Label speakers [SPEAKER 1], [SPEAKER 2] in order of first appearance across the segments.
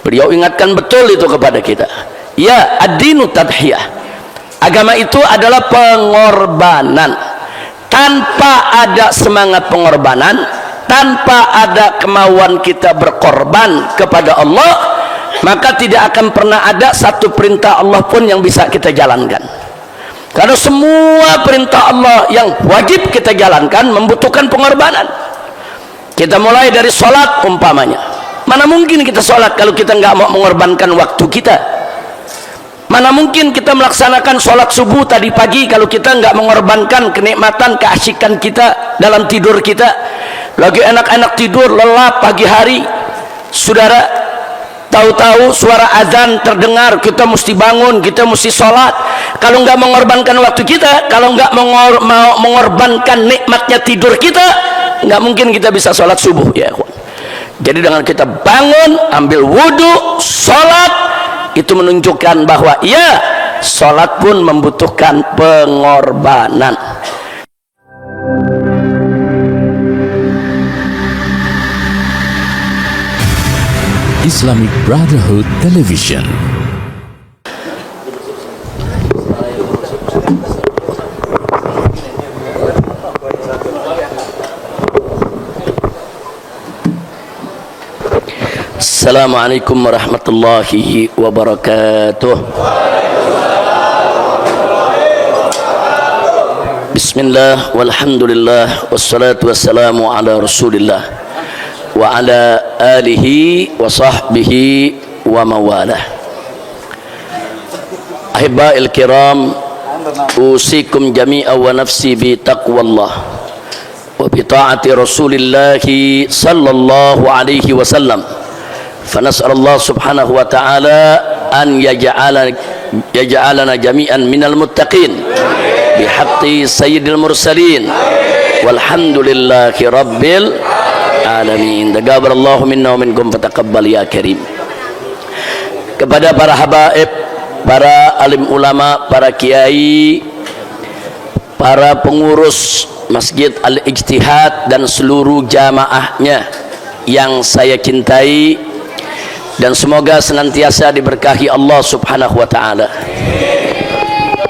[SPEAKER 1] Beliau ingatkan betul itu kepada kita. Ya, ad-dinu tadhiyah. Agama itu adalah pengorbanan. Tanpa ada semangat pengorbanan, tanpa ada kemauan kita berkorban kepada Allah, maka tidak akan pernah ada satu perintah Allah pun yang bisa kita jalankan. Karena semua perintah Allah yang wajib kita jalankan membutuhkan pengorbanan. Kita mulai dari sholat umpamanya. Mana mungkin kita sholat kalau kita nggak mau mengorbankan waktu kita? Mana mungkin kita melaksanakan sholat subuh tadi pagi kalau kita nggak mengorbankan kenikmatan, keasyikan kita dalam tidur kita? Lagi enak-enak tidur, lelap pagi hari, saudara, tahu-tahu suara azan terdengar, kita mesti bangun, kita mesti sholat. Kalau nggak mengorbankan waktu kita, kalau nggak mau mengorbankan nikmatnya tidur kita, nggak mungkin kita bisa sholat subuh, ya ikhwan. Jadi dengan kita bangun, ambil wudhu, sholat, itu menunjukkan bahwa ya, sholat pun membutuhkan pengorbanan.
[SPEAKER 2] Islamic Brotherhood Television.
[SPEAKER 1] Assalamualaikum warahmatullahi wabarakatuh. Bismillah walhamdulillah wassalatu wassalamu ala rasulillah wa ala alihi wa sahbihi wa mawalah. Ahibba'il kiram, usikum jami'a wa nafsi bi taqwallah wa bi ta'ati rasulillahi sallallahu alaihi wasallam. فنسأل الله سبحانه وتعالى أن يجعلنا جميعا من المتقين بحق سيد المرسلين والحمد لله رب العالمين. تقبل الله منا ومنكم فتقبل يا كريم. Kepada para habaib, para alim ulama, para kiai, para pengurus Masjid Al-Ijtihad dan seluruh jamaahnya yang saya cintai, dan semoga senantiasa diberkahi Allah subhanahu wa ta'ala.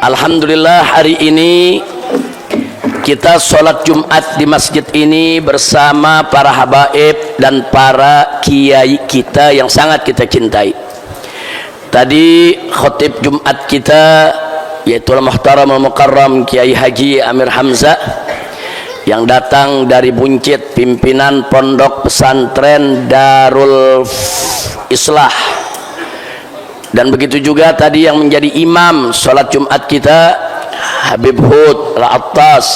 [SPEAKER 1] Alhamdulillah, hari ini kita sholat Jumat di masjid ini bersama para habaib dan para kiai kita yang sangat kita cintai. Tadi khotib Jumat kita, yaitu Al-Muhtaram Al-Mukarram Kiai Haji Amir Hamzah, yang datang dari Buncit, pimpinan Pondok Pesantren Darul Islah. Dan begitu juga tadi yang menjadi imam sholat Jumat kita, Habib Hud Al-Attas.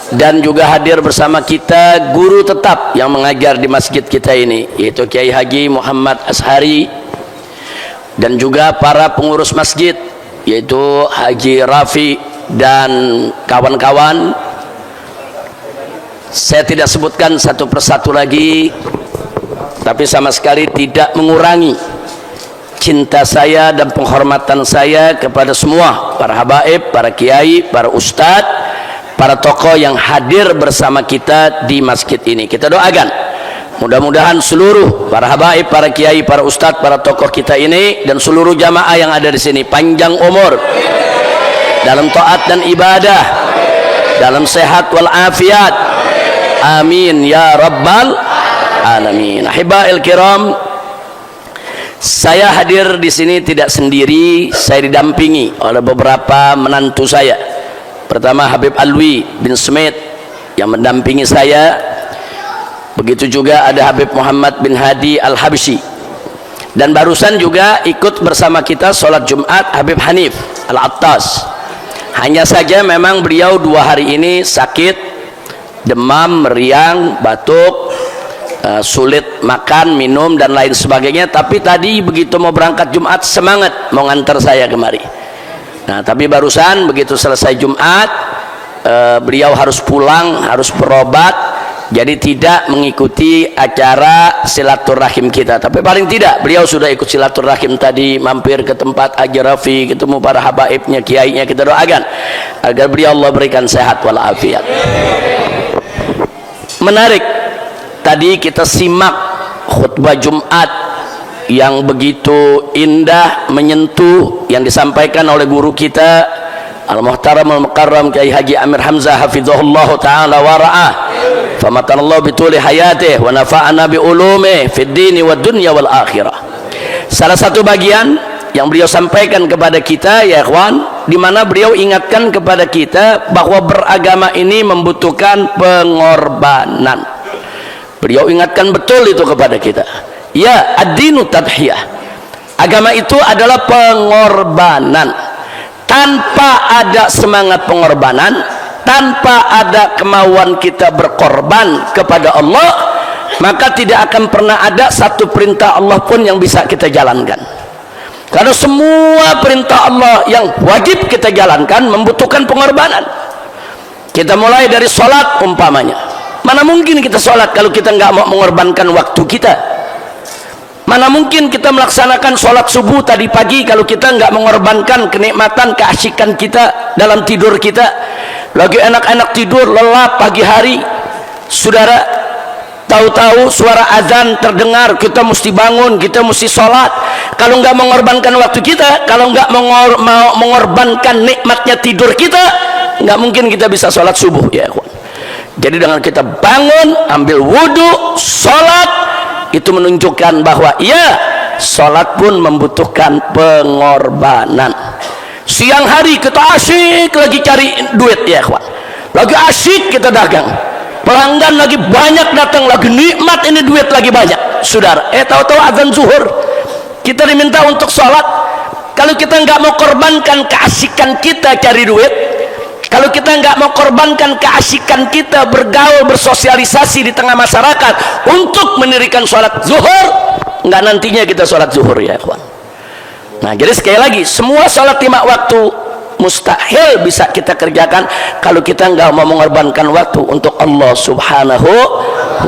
[SPEAKER 1] Dan juga hadir bersama kita guru tetap yang mengajar di masjid kita ini, yaitu Kiai Haji Muhammad Ashari. Dan juga para pengurus masjid, yaitu Haji Rafi dan kawan-kawan. Saya tidak sebutkan satu persatu lagi, tapi sama sekali tidak mengurangi cinta saya dan penghormatan saya kepada semua para habaib, para kiai, para ustadz, para tokoh yang hadir bersama kita di masjid ini. Kita doakan mudah-mudahan seluruh para habaib, para kiai, para ustadz, para tokoh kita ini dan seluruh jamaah yang ada di sini panjang umur dalam taat dan ibadah, dalam sehat wal afiat. Amin ya rabbal alamin. Ahibba'il kiram, saya hadir di sini tidak sendiri, saya didampingi oleh beberapa menantu saya. Pertama Habib Alwi bin Smith yang mendampingi saya. Begitu juga ada Habib Muhammad bin Hadi Al-Habsyi. Dan barusan juga ikut bersama kita sholat Jumat Habib Hanif Al-Attas. Hanya saja memang beliau 2 hari ini sakit, demam, meriang, batuk, sulit makan, minum dan lain sebagainya. Tapi tadi begitu mau berangkat Jumat semangat mau ngantar saya kemari. Nah, tapi barusan begitu selesai Jumat, beliau harus pulang, harus berobat, jadi tidak mengikuti acara silaturahim kita. Tapi paling tidak beliau sudah ikut silaturahim tadi, mampir ke tempat Haji Rafi, ketemu para habaibnya, kiainya. Kita doakan agar beliau Allah berikan sehat walafiat. Menarik, tadi kita simak khutbah Jumat yang begitu indah, menyentuh yang disampaikan oleh guru kita Al-Muhtaram Al-Mukarram Kiai Haji Amir Hamzah hafizahullah ta'ala wa ra'ah, famatanallahu bituli hayatih wa nafa'ana bi ulumih fid dini wad dunya wal akhirah. Salah satu bagian yang beliau sampaikan kepada kita ya ikhwan, di mana beliau ingatkan kepada kita bahwa beragama ini membutuhkan pengorbanan. Beliau ingatkan betul itu kepada kita. Ya, ad-dinu tadhiyah. Agama itu adalah pengorbanan. Tanpa ada semangat pengorbanan, tanpa ada kemauan kita berkorban kepada Allah, maka tidak akan pernah ada satu perintah Allah pun yang bisa kita jalankan. Karena semua perintah Allah yang wajib kita jalankan membutuhkan pengorbanan. Kita mulai dari sholat umpamanya. Mana mungkin kita sholat kalau kita nggak mau mengorbankan waktu kita? Mana mungkin kita melaksanakan sholat subuh tadi pagi kalau kita nggak mengorbankan kenikmatan, keasyikan kita dalam tidur kita? Lagi enak-enak tidur, lelap pagi hari, saudara, tahu-tahu suara azan terdengar, kita mesti bangun, kita mesti sholat. Kalau nggak mengorbankan waktu kita, kalau nggak mau mengorbankan nikmatnya tidur kita, nggak mungkin kita bisa sholat subuh ya. Jadi dengan kita bangun, ambil wudhu, sholat, itu menunjukkan bahwa ya, sholat pun membutuhkan pengorbanan. Siang hari kita asyik lagi cari duit ya ikhwan, lagi asyik kita dagang, pelanggan lagi banyak datang, lagi nikmat ini duit lagi banyak, saudara. Tahu-tahu azan zuhur, kita diminta untuk sholat. Kalau kita nggak mau korbankan keasikan kita cari duit, kalau kita nggak mau korbankan keasikan kita bergaul, bersosialisasi di tengah masyarakat untuk mendirikan sholat zuhur, nggak nantinya kita sholat zuhur ya ikhwan. Nah, jadi sekali lagi, semua sholat 5 waktu mustahil bisa kita kerjakan kalau kita nggak mau mengorbankan waktu untuk Allah subhanahu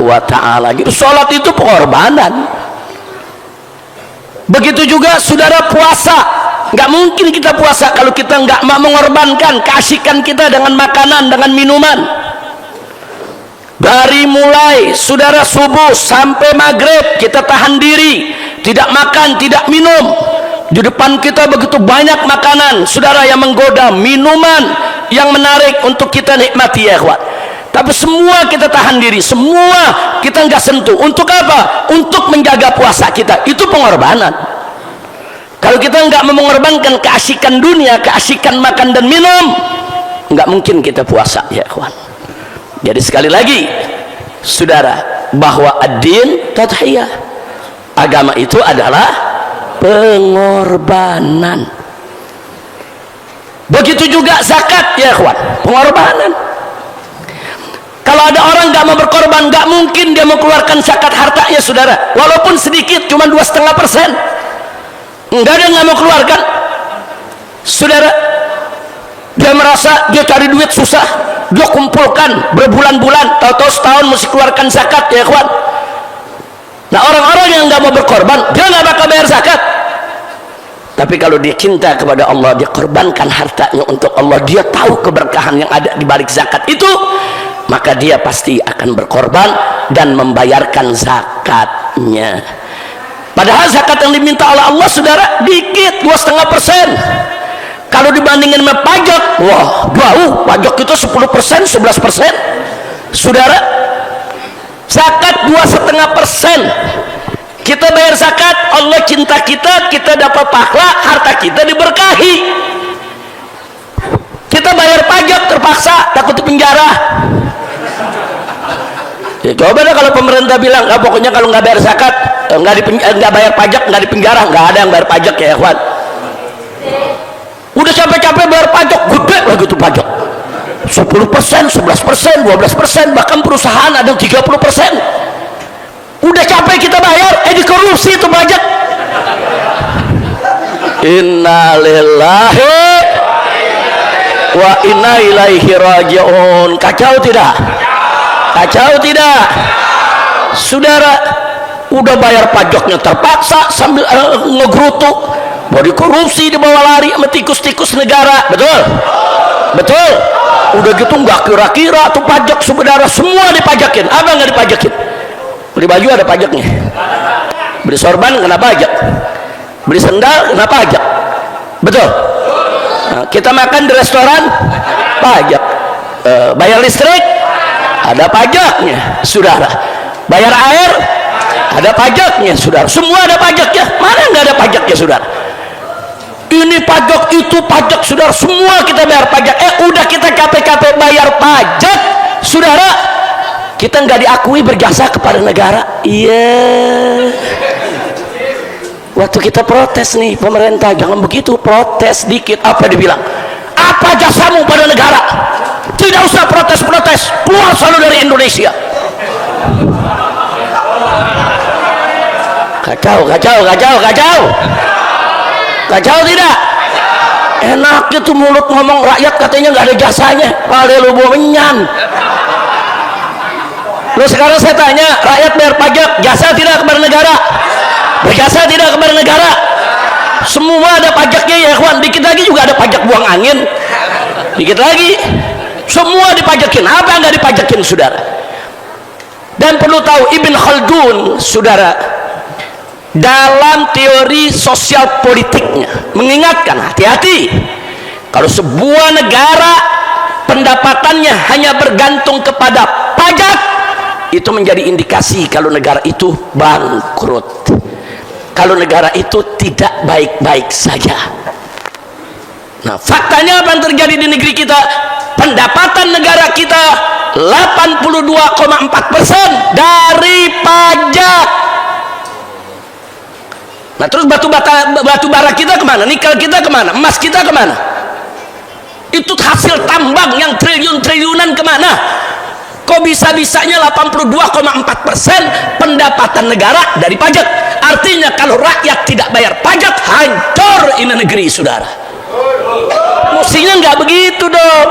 [SPEAKER 1] wa ta'ala. Gitu, sholat itu pengorbanan. Begitu juga saudara puasa, nggak mungkin kita puasa kalau kita nggak mau mengorbankan keasikan kita dengan makanan, dengan minuman. Dari mulai saudara subuh sampai maghrib kita tahan diri, tidak makan, tidak minum. Di depan kita begitu banyak makanan, saudara, yang menggoda, minuman yang menarik untuk kita nikmati ya ikhwan. Tapi semua kita tahan diri, semua kita nggak sentuh. Untuk apa? Untuk menjaga puasa kita. Itu pengorbanan. Kalau kita nggak mengorbankan keasikan dunia, keasikan makan dan minum, nggak mungkin kita puasa ya ikhwan. Jadi sekali lagi, saudara, bahwa ad-din tadhiyah, agama itu adalah pengorbanan. Begitu juga zakat ya ikhwan, pengorbanan. Kalau ada orang nggak mau berkorban, nggak mungkin dia mau keluarkan zakat hartanya saudara, walaupun sedikit, cuma 2,5%, nggak ada yang nggak mau keluarkan saudara. Dia merasa dia cari duit susah, dia kumpulkan berbulan-bulan, tahu-tahu setahun mesti keluarkan zakat ya ikhwan. Nah, orang-orang yang nggak mau berkorban, dia nggak bakal bayar zakat. Tapi kalau dia cinta kepada Allah, dia korbankan hartanya untuk Allah, dia tahu keberkahan yang ada di balik zakat itu, maka dia pasti akan berkorban dan membayarkan zakatnya. Padahal zakat yang diminta oleh Allah saudara dikit, 2,5%. Kalau dibandingin sama pajak, wah jauh, pajak itu 10%, 11%, saudara. Zakat 2,5%. Kita bayar zakat, Allah cinta kita, kita dapat pahala, harta kita diberkahi. Kita bayar pajak terpaksa, takut dipenjara. Ya, coba deh kalau pemerintah bilang, pokoknya kalau nggak bayar zakat, nggak bayar pajak, nggak dipenjara, nggak ada yang bayar pajak ya ikhwan. Udah capek-capek bayar pajak, gede lah gitu pajak. 10%, 11%, 12%, bahkan perusahaan ada yang 30%. Udah capek kita bayar, dikorupsi itu pajak. Innalillahi wa inna ilaihi raji'un. Kacau tidak? Kacau tidak? Saudara, udah bayar pajaknya terpaksa sambil ngegerutu, mau dikorupsi, dibawa lari sama tikus-tikus negara. Betul? Betul? Udah gitu nggak kira-kira tuh pajak saudara, semua dipajakin. Apa nggak dipajakin? Beli baju ada pajaknya, beli sorban kena pajak, beli sendal kena pajak, betul? Nah, kita makan di restoran pajak, bayar listrik ada pajaknya saudara, bayar air ada pajaknya saudara, semua ada pajaknya. Mana nggak ada pajaknya saudara? Ini pajak itu pajak saudara, semua kita bayar pajak. Udah kita KPKP bayar pajak saudara, kita nggak diakui berjasa kepada negara. Iya, waktu kita protes nih, pemerintah jangan begitu, protes dikit apa dibilang, apa jasamu pada negara? Tidak usah protes-protes, keluar selalu dari Indonesia. Kacau tidak? Enak itu mulut ngomong rakyat katanya nggak ada jasanya, padahal lu menyan. Lu sekarang saya tanya, rakyat bayar pajak jasa tidak kepada negara? Berjasa tidak kepada negara? Semua ada pajaknya ya kawan, dikit lagi juga ada pajak buang angin, dikit lagi semua dipajakin. Apa yang nggak dipajakin saudara? Dan perlu tahu Ibn Khaldun saudara, dalam teori sosial politiknya mengingatkan, hati-hati kalau sebuah negara pendapatannya hanya bergantung kepada pajak, itu menjadi indikasi kalau negara itu bangkrut, kalau negara itu tidak baik-baik saja. Nah, faktanya apa yang terjadi di negeri kita? Pendapatan negara kita 82,4% dari pajak. Nah, terus batu bara kita kemana? Nikel kita kemana? Emas kita kemana? Itu hasil tambang yang triliun-triliunan kemana? Kok bisa-bisanya 82,4% pendapatan negara dari pajak? Artinya kalau rakyat tidak bayar pajak, hancur ini negeri saudara. Mestinya nggak begitu dong.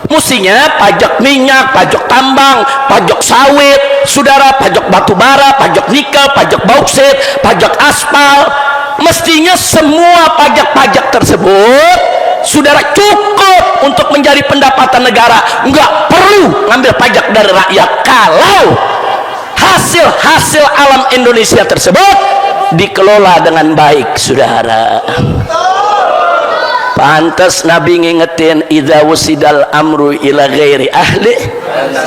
[SPEAKER 1] Mestinya pajak minyak, pajak tambang, pajak sawit saudara, pajak batu bara, pajak nikel, pajak bauksit, pajak aspal, mestinya semua pajak-pajak tersebut saudara cukup untuk menjadi pendapatan negara, nggak perlu ngambil pajak dari rakyat kalau hasil-hasil alam Indonesia tersebut dikelola dengan baik saudara. Pantas Nabi ngingetin, idza wusidal amru ila ghairi ahli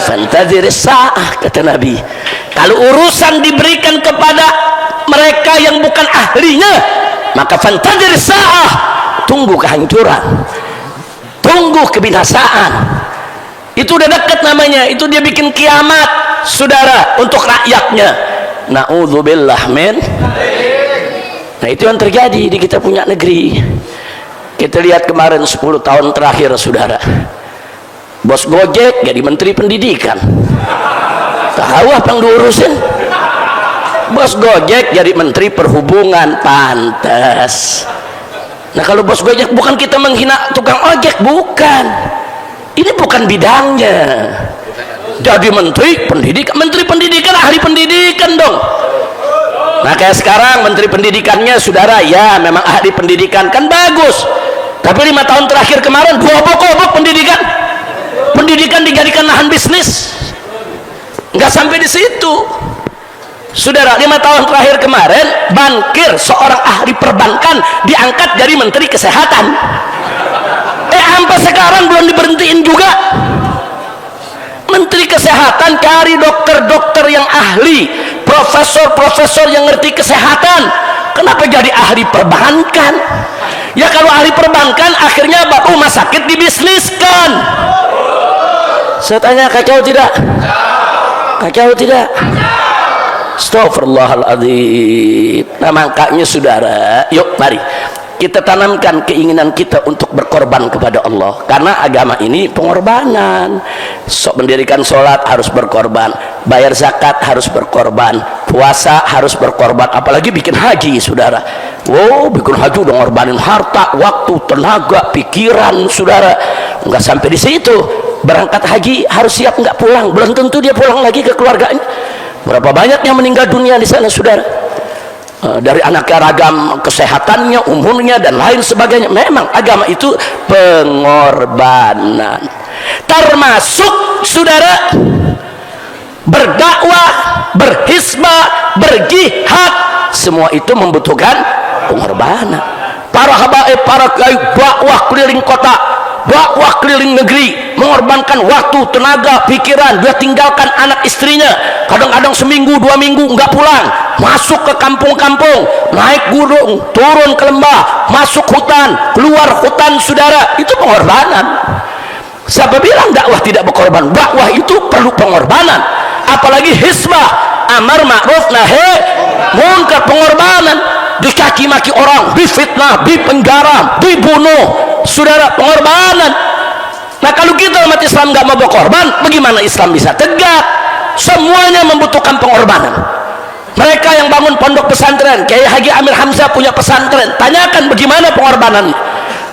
[SPEAKER 1] fantadhir sa'ah, kata Nabi, kalau urusan diberikan kepada mereka yang bukan ahlinya, maka fantadhir sa'ah, tunggu kehancuran, tunggu kebinasaan. Itu udah dekat namanya, itu dia bikin kiamat saudara untuk rakyatnya. Na'udzubillah min. Nah, itu yang terjadi di kita punya negeri. Kita lihat kemarin 10 tahun terakhir saudara, bos Gojek jadi menteri pendidikan, tahu apa yang diurusin? Bos Gojek jadi menteri perhubungan, pantas. Nah, kalau bos Gojek, bukan kita menghina tukang ojek, bukan, ini bukan bidangnya, jadi menteri pendidikan ahli pendidikan dong. Nah, kayak sekarang menteri pendidikannya saudara, ya memang ahli pendidikan, kan bagus. Tapi 5 tahun terakhir kemarin obok-obok pendidikan dijadikan lahan bisnis. Nggak sampai di situ saudara. 5 tahun terakhir kemarin bankir, seorang ahli perbankan, diangkat jadi menteri kesehatan. Sampai sekarang belum diberhentiin juga. Menteri kesehatan cari dokter-dokter yang ahli, profesor-profesor yang ngerti kesehatan. Kenapa jadi ahli perbankan? Ya kalau ahli perbankan akhirnya rumah sakit dibisniskan. Saya tanya, kacau tidak? Kacau tidak? Astagfirullahaladzim. Nah, makanya saudara, yuk mari kita tanamkan keinginan kita untuk berkorban kepada Allah, karena agama ini pengorbanan. Mendirikan sholat harus berkorban, bayar zakat harus berkorban, puasa harus berkorban, apalagi bikin haji saudara. Wow, bikin haji udah ngorbanin harta, waktu, tenaga, pikiran saudara. Nggak sampai di situ, berangkat haji harus siap nggak pulang, belum tentu dia pulang lagi ke keluarganya. Berapa banyak yang meninggal dunia di sana saudara, dari anaknya, ragam kesehatannya, umurnya dan lain sebagainya. Memang agama itu pengorbanan, termasuk saudara berdakwah, berhisbah, berjihad semua itu membutuhkan pengorbanan. Para habaib, para kiai dakwah keliling kota, dakwah keliling negeri, mengorbankan waktu, tenaga, pikiran. Dia tinggalkan anak istrinya, kadang-kadang seminggu, 2 minggu enggak pulang, masuk ke kampung-kampung, naik gunung, turun ke lembah, masuk hutan, keluar hutan, saudara. Itu pengorbanan. Siapa bilang dakwah tidak berkorban? Dakwah itu perlu pengorbanan, apalagi hizbah, amar ma'ruf nahi munkar, pengorbanan. Dicaci maki orang, difitnah, dipenjara, dibunuh, saudara, pengorbanan. Nah, kalau kita umat Islam nggak mau berkorban, bagaimana Islam bisa tegak? Semuanya membutuhkan pengorbanan. Mereka yang bangun pondok pesantren, Kiai Haji Amir Hamzah punya pesantren, tanyakan bagaimana pengorbanannya.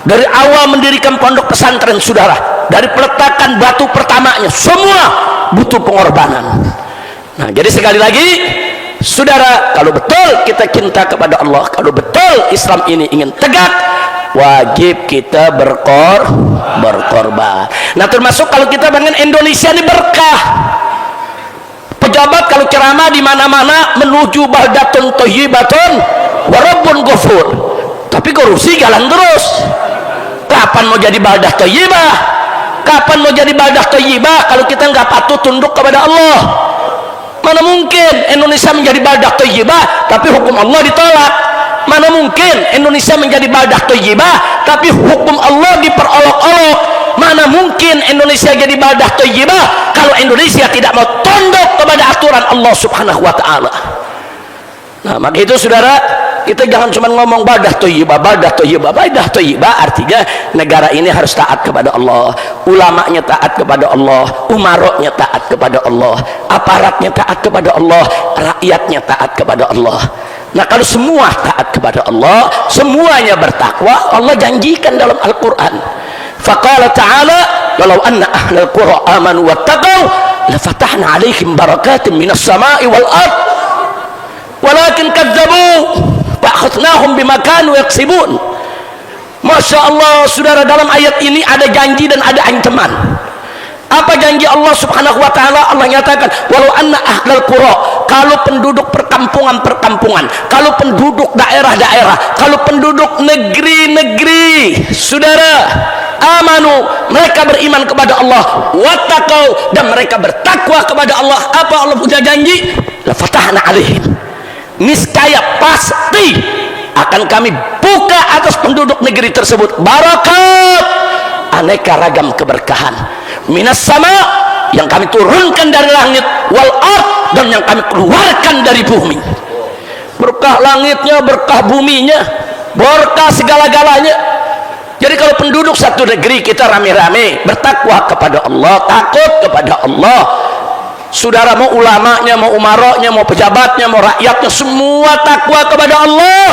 [SPEAKER 1] Dari awal mendirikan pondok pesantren, saudara, dari peletakan batu pertamanya, semua butuh pengorbanan. Nah, jadi sekali lagi, saudara, kalau betul kita cinta kepada Allah, kalau betul Islam ini ingin tegak, wajib kita berkorban. Nah, termasuk kalau kita pengen Indonesia ini berkah. Pejabat kalau ceramah di mana-mana menuju baldatun thayyibatun wa rabbun ghafur, tapi korupsi jalan terus. Kapan mau jadi baldah thayyibah? Kapan mau jadi baldah thayyibah kalau kita nggak patuh tunduk kepada Allah? Mana mungkin Indonesia menjadi baldah thayyibah tapi hukum Allah ditolak? Mana mungkin Indonesia menjadi baldah thayyibah tapi hukum Allah diperolok-olok? Mana mungkin Indonesia jadi baldah thayyibah kalau Indonesia tidak mau tunduk kepada aturan Allah Subhanahu wa taala? Nah, maka itu saudara, kita jangan cuma ngomong baldah thayyibah, baldah thayyibah. Baldah thayyibah artinya negara ini harus taat kepada Allah, ulamanya taat kepada Allah, umaroknya taat kepada Allah, aparatnya taat kepada Allah, rakyatnya taat kepada Allah. Nah, kalau semua taat kepada Allah, semuanya bertakwa, Allah janjikan dalam Al-Quran, faqala ta'ala walau anna ahlal qura amanu wattaqau lafatahna alaihim barakatin minas sama'i wal ard walakin kadzabu fa'akhadnahum bima kanu yaksibun. Masya Allah, saudara, dalam ayat ini ada janji dan ada ancaman. Apa janji Allah Subhanahu wa taala? Allah nyatakan walau anna ahlal qura, kalau penduduk perkampungan-perkampungan, kalau penduduk daerah-daerah, kalau penduduk negeri-negeri, saudara, amanu, mereka beriman kepada Allah, wattaqau, dan mereka bertakwa kepada Allah. Apa Allah punya janji? La fatahna alaihim, niscaya pasti akan kami buka atas penduduk negeri tersebut barakat, aneka ragam keberkahan, minas sama, yang kami turunkan dari langit, wal ard, dan yang kami keluarkan dari bumi. Berkah langitnya, berkah buminya, berkah segala-galanya. Jadi kalau penduduk satu negeri kita rame-rame bertakwa kepada Allah, takut kepada Allah, saudara, mau ulamanya, mau umaroknya, mau pejabatnya, mau rakyatnya, semua takwa kepada Allah,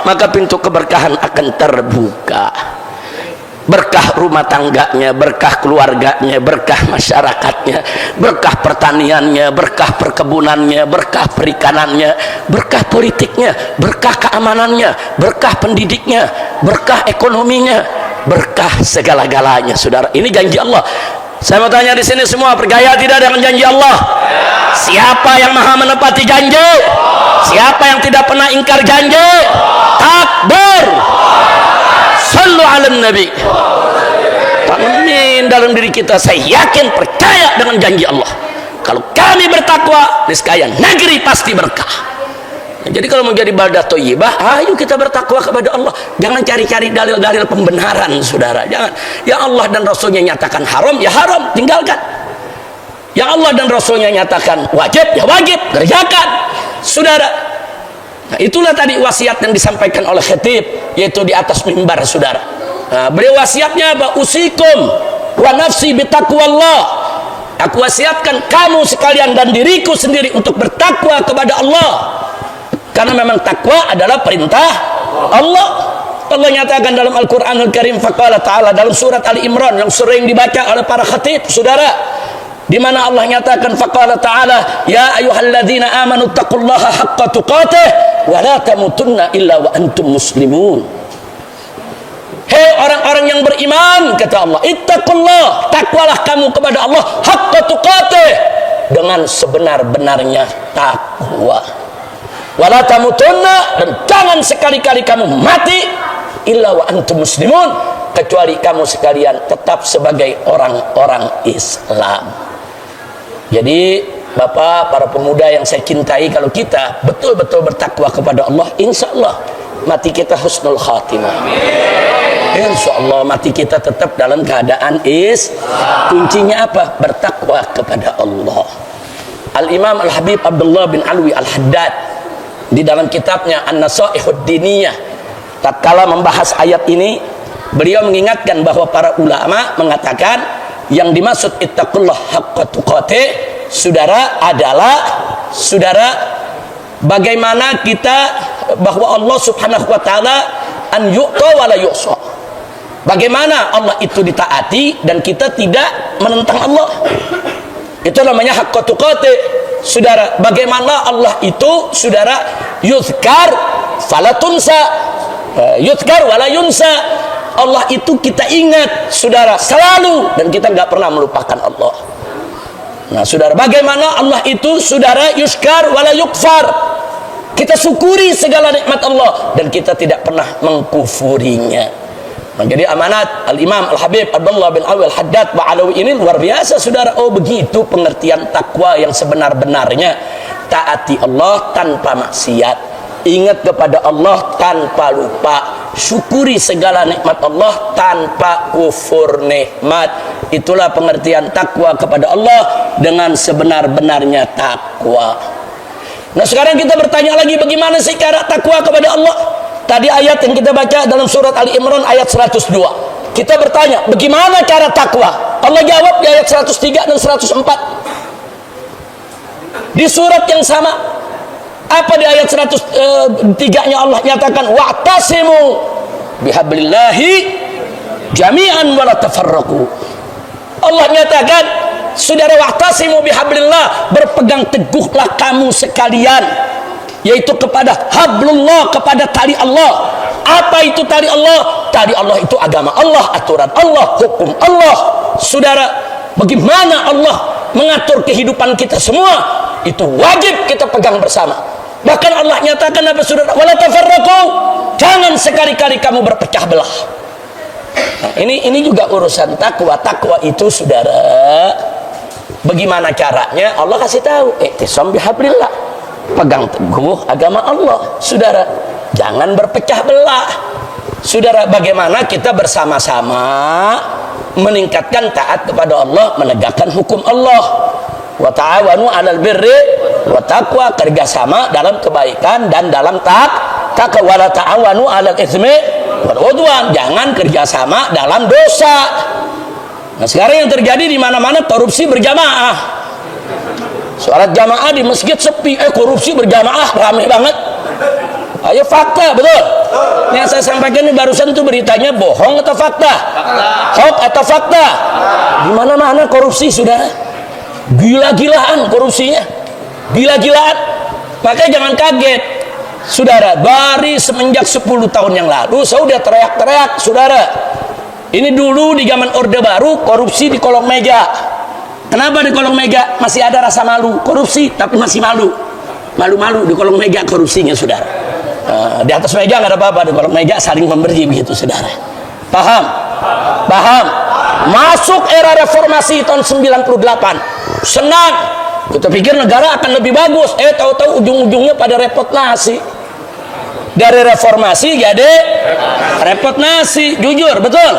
[SPEAKER 1] maka pintu keberkahan akan terbuka. Berkah rumah tangganya, berkah keluarganya, berkah masyarakatnya, berkah pertaniannya, berkah perkebunannya, berkah perikanannya, berkah politiknya, berkah keamanannya, berkah pendidiknya, berkah ekonominya, berkah segala-galanya. Saudara, ini janji Allah. Saya mau tanya di sini semua, percaya tidak dengan janji Allah? Siapa yang maha menepati janji? Siapa yang tidak pernah ingkar janji? Takbir. Sallu ala nabi. Amin. Dalam diri kita saya yakin, percaya dengan janji Allah. Kalau kami bertakwa, niscaya negeri pasti berkah. Nah, jadi kalau mau jadi baldah thayyibah, ayo kita bertakwa kepada Allah. Jangan cari-cari dalil-dalil pembenaran, saudara. Jangan. Ya Allah dan Rasulnya nyatakan haram, ya haram, tinggalkan. Ya Allah dan Rasulnya nyatakan wajib, ya wajib, kerjakan, saudara. Nah, itulah tadi wasiat yang disampaikan oleh khatib, yaitu di atas mimbar, saudara. Nah, beliau wasiatnya apa? Usikum wa nafsi bitaqwallah. Aku wasiatkan kamu sekalian dan diriku sendiri untuk bertakwa kepada Allah. Karena memang takwa adalah perintah Allah. Allah nyatakan dalam Al-Qur'anul Karim, faqala ta'ala, dalam surat Ali Imran yang sering dibaca oleh para khatib, saudara, di mana Allah nyatakan faqala ta'ala, ya ayyuhalladzina amanu taqullaha haqqa tuqatih wa la tamutunna illa wa antum muslimun. Hei orang-orang yang beriman, kata Allah, ittaqullah, takwalah kamu kepada Allah, haqqa tuqatih, dengan sebenar-benarnya takwa. wala tamutunna, dan jangan sekali-kali kamu mati illa wa antum muslimun, kecuali kamu sekalian tetap sebagai orang-orang Islam. Jadi Bapak, para pemuda yang saya cintai, kalau kita betul-betul bertakwa kepada Allah, insya Allah mati kita husnul khatimah. Insya Allah mati kita tetap dalam keadaan kuncinya apa? Bertakwa kepada Allah. Al-Imam Al-Habib Abdullah bin Alwi Al-Haddad di dalam kitabnya An-Nasaihud Diniyah, tatkala membahas ayat ini, beliau mengingatkan bahwa para ulama mengatakan yang dimaksud ittaqullah haqqa tuqatih, saudara, adalah bagaimana kita, bahwa Allah Subhanahu wa taala an yu'ta wa la yu'sa. Bagaimana Allah itu ditaati dan kita tidak menentang Allah. Itu namanya haqqa tuqatih. Saudara, bagaimana Allah itu, saudara, yuzkar fala tunsa, yuzkar wala yunsa. Allah itu kita ingat, saudara, selalu, dan kita nggak pernah melupakan Allah. Nah, saudara, bagaimana Allah itu, saudara, yuskar wala yukfar. Kita syukuri segala nikmat Allah dan kita tidak pernah mengkufurinya. Nah, jadi amanat Al-Imam Al-Habib Abdullah bin Alwi Al-Haddad Ba'alawi ini luar biasa, saudara. Oh, begitu pengertian takwa yang sebenar-benarnya. Taati Allah tanpa maksiat, ingat kepada Allah tanpa lupa, syukuri segala nikmat Allah tanpa kufur nikmat. Itulah pengertian takwa kepada Allah dengan sebenar-benarnya takwa. Nah, sekarang kita bertanya lagi, bagaimana sih cara takwa kepada Allah? Tadi ayat yang kita baca dalam surat Ali Imran ayat 102. Kita bertanya, bagaimana cara takwa? Allah jawab di ayat 103 dan 104. Di surat yang sama, apa di ayat 103-nya Allah nyatakan, wa'tasimu bihablillahi jami'an wa la tafarraqu. Allah nyatakan, saudara, wa'tasimu bihablillah, berpegang teguhlah kamu sekalian, yaitu kepada hablullah, kepada tali Allah. Apa itu tali Allah? Tali Allah itu agama Allah, aturan Allah, hukum Allah. Saudara, bagaimana Allah mengatur kehidupan kita semua, itu wajib kita pegang bersama. Bahkan Allah nyatakan apa, saudara? Wala tafarraqu, jangan sekali-kali kamu berpecah belah. Nah, ini juga urusan takwa. Takwa itu, saudara, bagaimana caranya? Allah kasih tahu, i'tisam bihablillah, pegang teguh agama Allah. Saudara, jangan berpecah belah. Saudara, bagaimana kita bersama-sama meningkatkan taat kepada Allah, menegakkan hukum Allah. Wa ta'awanu 'alal birri wa taqwa, kerjasama dalam kebaikan dan dalam takwa. Wa ta'awanu 'alal itsmi wal 'udwan, jangan kerjasama dalam dosa. Nah, sekarang yang terjadi di mana-mana korupsi berjamaah. Sholat jamaah di masjid sepi, korupsi berjamaah ramai banget. Ayo, fakta, betul? Yang saya sampaikan ini barusan itu beritanya bohong atau fakta? Hoax atau fakta? Di mana-mana korupsi, saudara. Gila-gilaan korupsinya, gila-gilaan. Makanya jangan kaget, saudara. Dari semenjak 10 tahun yang lalu saya udah teriak-teriak, saudara. Ini dulu di zaman Orde Baru, korupsi di kolong meja. Kenapa di kolong meja? Masih ada rasa malu. Korupsi tapi masih malu, malu-malu di kolong meja korupsinya, saudara. Di atas meja nggak ada apa-apa, di kolong meja saling memberi begitu, saudara. Paham? Paham? Masuk era reformasi tahun 98, senang, kita pikir negara akan lebih bagus. Tahu-tahu ujung-ujungnya pada repot nasi. Dari reformasi jadi repot nasi, jujur, betul?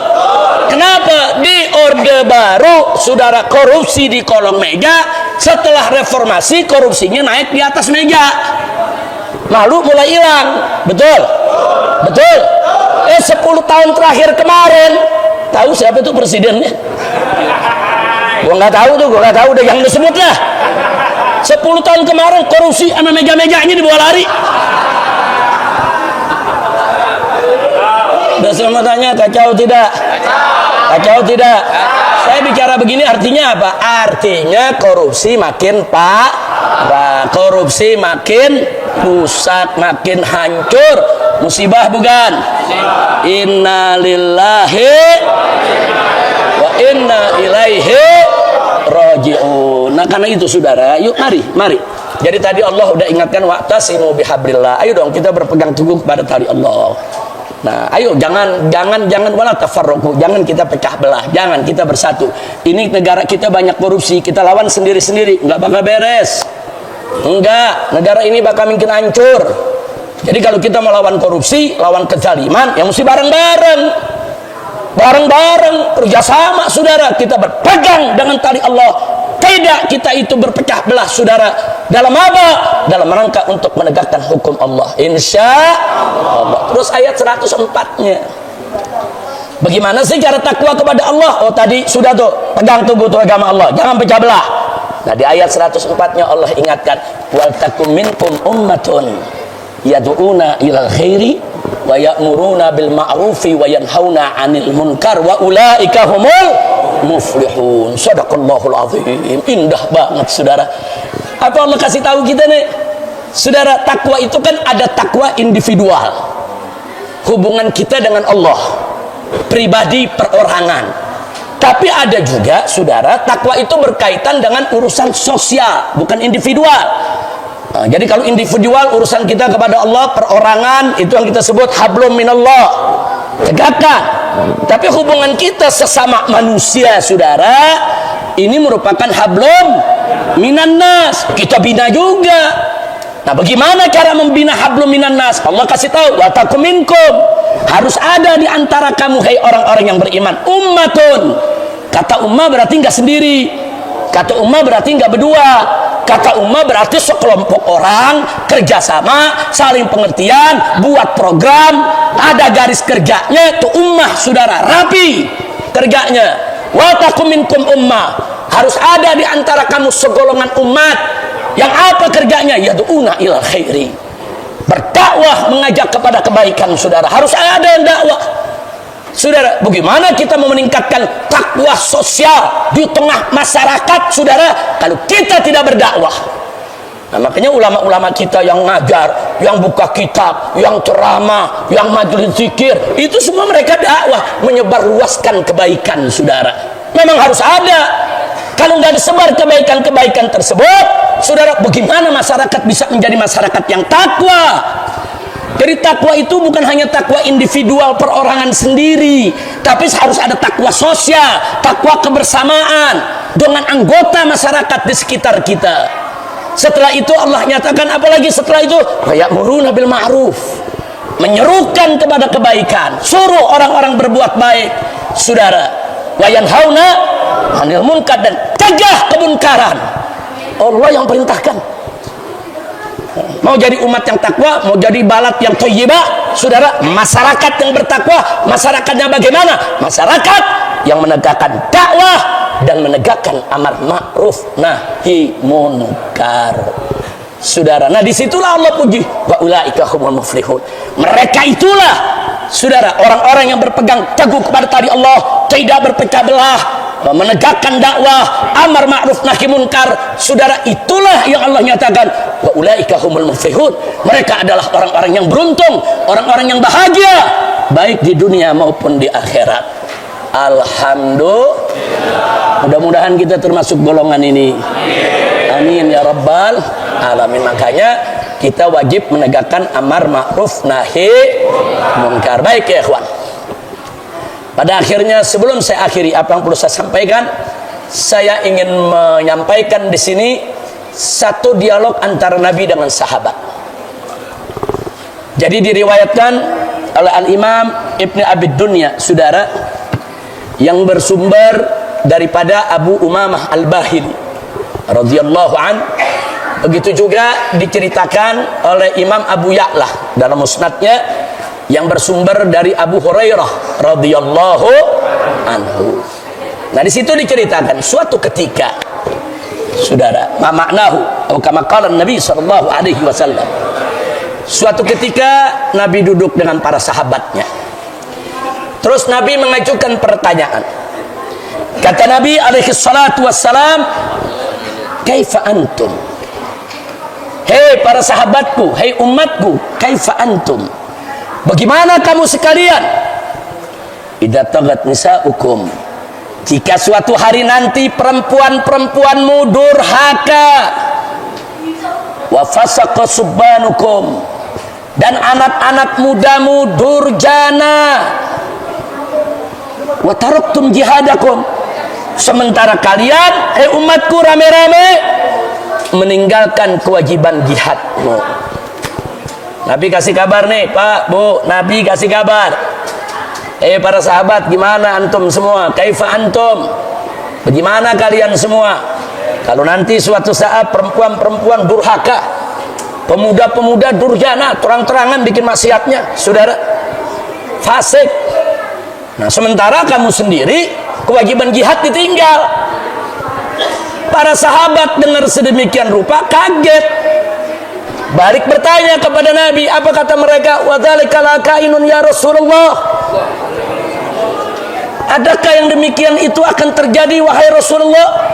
[SPEAKER 1] Kenapa? Di Orde Baru, saudara, korupsi di kolong meja. Setelah reformasi, korupsinya naik di atas meja. Malu mulai hilang, betul? Betul? 10 tahun terakhir kemarin, tahu siapa itu presidennya? Gua nggak tahu tuh, gua nggak tahu deh, yang disebut lah. 10 tahun kemarin korupsi sama meja-mejanya dibawa lari. Udah sama tanya, kacau tidak? Kacau tidak? Saya bicara begini artinya apa? Artinya korupsi makin parah, korupsi makin rusak, makin hancur. Musibah bukan? Inna lillahi wa inna ilaihi raji'un. Nah, karena itu, saudara, yuk mari Jadi tadi Allah udah ingatkan wa'tasimu bihabrillah. Ayo dong kita berpegang teguh kepada tali Allah. Nah, ayo jangan wala tafarruqu, jangan kita pecah belah, jangan kita bersatu. Ini negara kita banyak korupsi, kita lawan sendiri-sendiri, nggak bakal beres. Enggak, negara ini bakal makin hancur. Jadi kalau kita melawan korupsi, lawan kezaliman, ya mesti bareng-bareng. Bareng-bareng, kerjasama, saudara. Kita berpegang dengan tali Allah. Tidak kita itu berpecah belah, saudara. Dalam apa? Dalam rangka untuk menegakkan hukum Allah. Insya Allah. Terus ayat 104-nya. Bagaimana sih cara takwa kepada Allah? Oh tadi sudah tuh, pegang teguh agama Allah. Jangan pecah belah. Nah di ayat 104-nya Allah ingatkan, wal takum minkum ummatun yad'una ilal khairi wa ya'muruna bil ma'rufi wa yanhauna 'anil munkar wa ulaika humul muflihun. Shadaqallahul azim. Indah banget, saudara. Apa Allah kasih tahu kita nih? Saudara, takwa itu kan ada takwa individual. Hubungan kita dengan Allah, pribadi, perorangan. Tapi ada juga, saudara, takwa itu berkaitan dengan urusan sosial, bukan individual. Nah, jadi kalau individual, urusan kita kepada Allah, perorangan, itu yang kita sebut hablum minallah, tegakkan. Tapi hubungan kita sesama manusia, saudara, ini merupakan hablum minannas. Kita bina juga. Nah, bagaimana cara membina hablum minannas? Allah kasih tahu, wa takum minkum, harus ada di antara kamu, hai orang-orang yang beriman, ummatun. Kata ummah berarti nggak sendiri. Kata ummah berarti nggak berdua. Kata ummah berarti sekelompok orang kerjasama, saling pengertian, buat program, ada garis kerjanya. Itu ummah, saudara, rapi kerjanya. Wa takum minkum ummah, harus ada di antara kamu segolongan umat yang apa kerjanya? Yad'una ilal khairi, berdakwah, mengajak kepada kebaikan, saudara. Harus ada yang dakwah. Saudara, bagaimana kita mau meningkatkan takwa sosial di tengah masyarakat, saudara, kalau kita tidak berdakwah? Nah, makanya ulama-ulama kita yang ngajar, yang buka kitab, yang ceramah, yang majelis zikir, itu semua mereka dakwah, menyebarluaskan kebaikan, saudara. Memang harus ada. Kalau nggak disebar kebaikan-kebaikan tersebut, saudara, bagaimana masyarakat bisa menjadi masyarakat yang takwa? Jadi takwa itu bukan hanya takwa individual perorangan sendiri, tapi harus ada takwa sosial, takwa kebersamaan dengan anggota masyarakat di sekitar kita. Setelah itu Allah nyatakan apalagi setelah itu? Ya'muruna bil ma'ruf, menyerukan kepada kebaikan, suruh orang-orang berbuat baik, saudara. Wa yanhauna 'anil munkar, dan cegah kemunkaran. Allah yang perintahkan. Mau jadi umat yang takwa, mau jadi balad yang thayyibah, saudara, masyarakat yang bertakwa, masyarakatnya bagaimana? Masyarakat yang menegakkan dakwah dan menegakkan amar ma'ruf nahi munkar, saudara. Nah, disitulah Allah puji, wa ulaika humul muflihun. Mereka itulah, saudara, orang-orang yang berpegang teguh kepada tali Allah, tidak berpecah belah, menegakkan dakwah, amar ma'ruf nahi munkar, saudara. Itulah yang Allah nyatakan, wa ulaika humul muflihun. Mereka adalah orang-orang yang beruntung, orang-orang yang bahagia, baik di dunia maupun di akhirat. Alhamdulillah. Mudah-mudahan kita termasuk golongan ini. Amin ya rabbal alamin. Makanya kita wajib menegakkan amar ma'ruf nahi munkar. Baik ya ikhwan, pada akhirnya, sebelum saya akhiri apa yang perlu saya sampaikan, saya ingin menyampaikan di sini satu dialog antara Nabi dengan sahabat. Jadi diriwayatkan oleh Al-Imam Ibn Abi Dunya, saudara, yang bersumber daripada Abu Umamah Al-Bahili radhiyallahu an. Begitu juga diceritakan oleh Imam Abu Ya'la dalam musnadnya, yang bersumber dari Abu Hurairah radhiyallahu anhu. Nah, di situ diceritakan suatu ketika, saudara, ma maknahu atau kama qala Nabi sallallahu alaihi wasallam. Suatu ketika Nabi duduk dengan para sahabatnya. Terus Nabi mengajukan pertanyaan. Kata Nabi alaihi salatu wassalam, "Kaifa antum?" Hei para sahabatku, hei umatku, kaifa antum? Bagaimana kamu sekalian? Idza tagat nisaukum, jika suatu hari nanti perempuan-perempuanmu durhaka, wa fasaqa subbanukum, dan anak-anak mudamu durjana, wa taraktum jihadakum, sementara kalian umatku rame-rame meninggalkan kewajiban jihadmu. Nabi kasih kabar nih, Pak, Bu, Nabi kasih kabar. Para sahabat, gimana antum semua? Kaifa antum? Bagaimana kalian semua? Kalau nanti suatu saat perempuan-perempuan durhaka, pemuda-pemuda durjana, terang-terangan bikin maksiatnya, saudara, fasik. Nah, sementara kamu sendiri kewajiban jihad ditinggal. Para sahabat dengar sedemikian rupa kaget, balik bertanya kepada Nabi. Apa kata mereka? Wa dzalika lakainun ya Rasulullah. Adakah yang demikian itu akan terjadi wahai Rasulullah?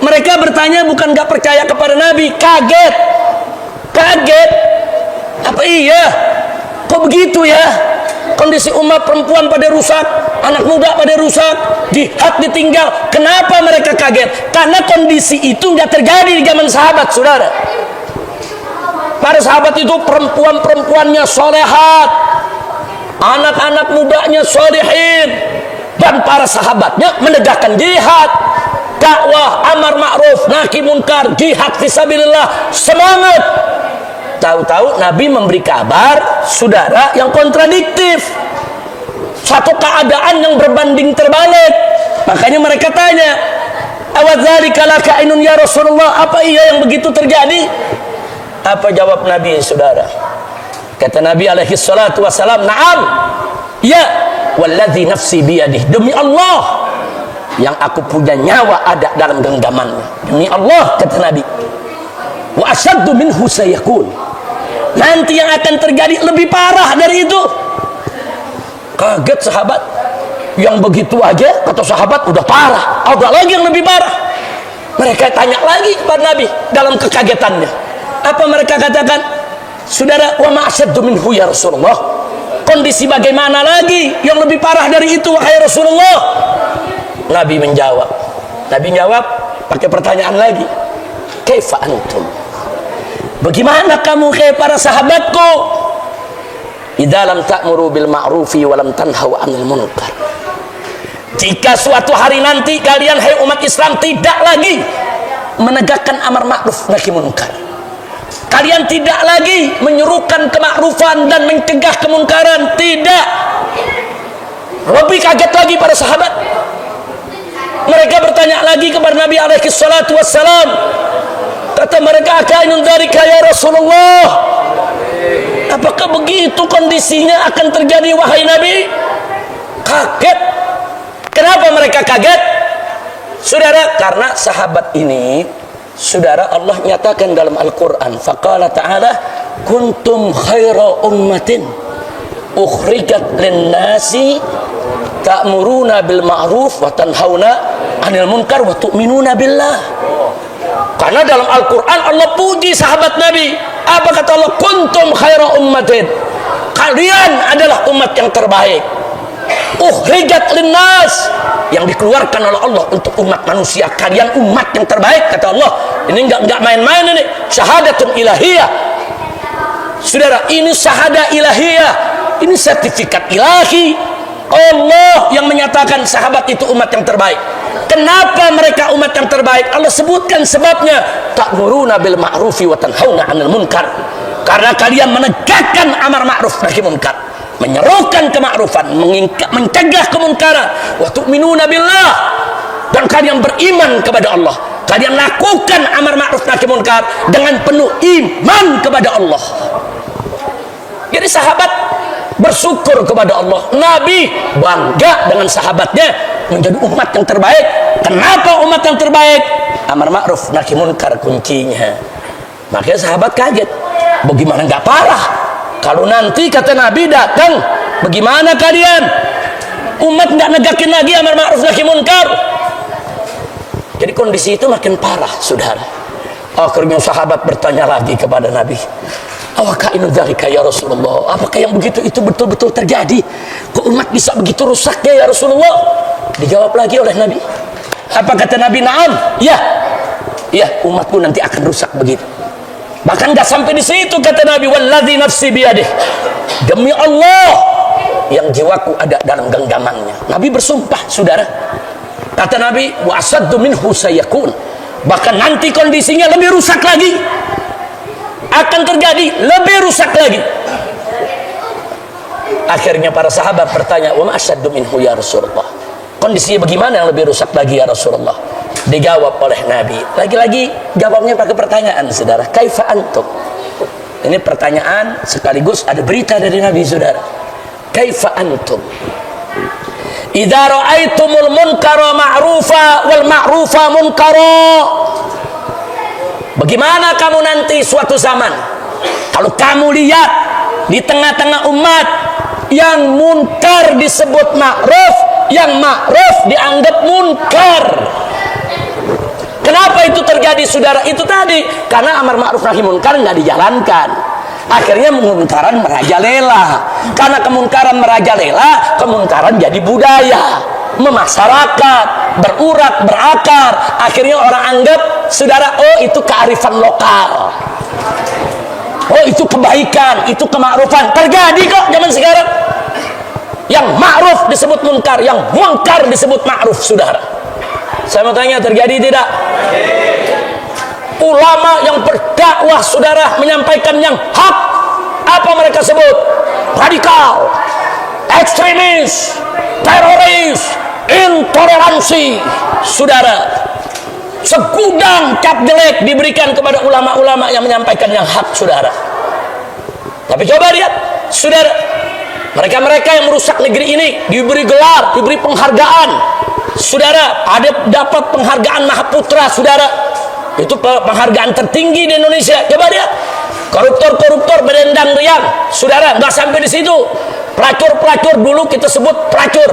[SPEAKER 1] Mereka bertanya bukan gak percaya kepada Nabi, kaget. Apa iya? Kok begitu ya? Kondisi umat perempuan pada rusak, anak muda pada rusak, jihad ditinggal. Kenapa mereka kaget? Karena kondisi itu nggak terjadi di zaman sahabat, saudara. Para sahabat itu perempuan-perempuannya solehat, anak-anak mudanya solehin, dan para sahabatnya menegakkan jihad, dakwah, amar ma'ruf, nahi munkar, jihad fisabilillah, semangat. Tahu-tahu Nabi memberi kabar, saudara, yang kontradiktif, satu keadaan yang berbanding terbalik. Makanya mereka tanya, awadzalika lakainun ya Rasulullah, apa iya yang begitu terjadi? Apa jawab Nabi, saudara? Kata Nabi alaihi salatu wassalam, na'am, ya, walladzi nafsi biyadih, demi Allah yang aku punya nyawa ada dalam genggamannya, demi Allah, kata Nabi, wa asyaddu minhu sayakun, nanti yang akan terjadi lebih parah dari itu. Kaget sahabat, yang begitu aja kata sahabat udah parah, ada lagi yang lebih parah. Mereka tanya lagi kepada Nabi dalam kekagetannya. Apa mereka katakan? Saudara, wa ma asyaddu minhu ya Rasulullah, kondisi bagaimana lagi yang lebih parah dari itu wahai Rasulullah? Nabi menjawab pakai pertanyaan lagi, kaifa antum, bagaimana kamu kayak para sahabatku, idza lam ta'muru bil ma'rufi wa lam tanhau 'anil munkar, jika suatu hari nanti kalian hai umat Islam tidak lagi menegakkan amar ma'ruf nahi munkar, kalian tidak lagi menyerukan kemakrufan dan mencegah kemunkaran, tidak. Lebih kaget lagi para sahabat. Mereka bertanya lagi kepada Nabi alaihi salatu wassalam. Kata mereka, akainun dzalika ya Rasulullah, apakah begitu kondisinya akan terjadi wahai Nabi? Kaget. Kenapa mereka kaget? Saudara, karena sahabat ini, saudara, Allah nyatakan dalam Al-Quran, faqala ta'ala, kuntum khaira ummatin ukhrijat linnasi ta'muruna bil ma'ruf wa tanhauna 'anil munkar wa tu'minuna billah. Karena dalam Al-Quran Allah puji sahabat Nabi. Apa kata Allah? Kuntum khaira ummatin, kalian adalah umat yang terbaik. Ukhrijat linnas, yang dikeluarkan oleh Allah untuk umat manusia. Kalian umat yang terbaik, kata Allah. Ini enggak main-main, ini syahadatun ilahiyah. Saudara, ini syahadah ilahiyah, ini sertifikat ilahi. Allah yang menyatakan sahabat itu umat yang terbaik. Kenapa mereka umat yang terbaik? Allah sebutkan sebabnya, ta'muruna bil ma'rufi wa tanhauna 'anil munkar, karena kalian menegakkan amar ma'ruf nahi munkar, menyerukan kemakrufan, mencegah kemunkaran, wa tu'minuna billah, dan kalian beriman kepada Allah. Kalian lakukan amar ma'ruf nahi munkar dengan penuh iman kepada Allah. Jadi sahabat bersyukur kepada Allah. Nabi bangga dengan sahabatnya menjadi umat yang terbaik. Kenapa umat yang terbaik? Amar ma'ruf nahi munkar kuncinya. Makanya sahabat kaget, bagaimana nggak parah kalau nanti kata Nabi datang, bagaimana kalian umat nggak negakin lagi amar ma'ruf nahi munkar? Jadi kondisi itu makin parah, saudara. Akhirnya sahabat bertanya lagi kepada Nabi, awakainu dzalika ya Rasulullah, apakah yang begitu itu betul-betul terjadi? Kok umat bisa begitu rusaknya ya Rasulullah? Dijawab lagi oleh Nabi. Apa kata Nabi? Naam, ya, umatku nanti akan rusak begitu. Bahkan nggak sampai di situ, kata Nabi, walladzi nafsi biyadih, demi Allah yang jiwaku ada dalam genggamannya. Nabi bersumpah, saudara. Kata Nabi, wa asaddu minhu sayakun, bahkan nanti kondisinya lebih rusak lagi, akan terjadi lebih rusak lagi. Akhirnya para sahabat bertanya, wa ma asaddu minhu ya Rasulullah, kondisinya bagaimana yang lebih rusak lagi ya Rasulullah? Dijawab oleh Nabi, lagi-lagi jawabnya pakai pertanyaan, saudara. Kaifa antum? Ini pertanyaan sekaligus ada berita dari Nabi, saudara. Kaifa antum idza ra'aitumul munkara ma'rufa wal ma'rufa munkara? Bagaimana kamu nanti suatu zaman kalau kamu lihat di tengah-tengah umat yang munkar disebut ma'ruf, yang ma'ruf dianggap munkar? Kenapa itu terjadi, saudara? Itu tadi, karena amar ma'ruf nahi munkar nggak dijalankan. Akhirnya kemunkaran merajalela. Karena kemunkaran merajalela, kemunkaran jadi budaya, memasyarakat, berurat, berakar. Akhirnya orang anggap, saudara, oh itu kearifan lokal, oh itu kebaikan, itu kemakrufan. Terjadi kok zaman sekarang. Yang ma'ruf disebut munkar, yang munkar disebut ma'ruf, saudara. Saya mau tanya, terjadi tidak? Ulama yang berdakwah, saudara, menyampaikan yang hak, apa mereka sebut? Radikal, ekstremis, teroris, intoleransi, saudara. Segudang cap jelek diberikan kepada ulama-ulama yang menyampaikan yang hak, saudara. Tapi coba lihat, saudara, mereka-mereka yang merusak negeri ini diberi gelar, diberi penghargaan, saudara. Ada dapat penghargaan Mahaputra, saudara. Itu penghargaan tertinggi di Indonesia. Coba lihat, koruptor-koruptor berendang riang, saudara. Nggak sampai di situ, pelacur-pelacur dulu kita sebut pelacur.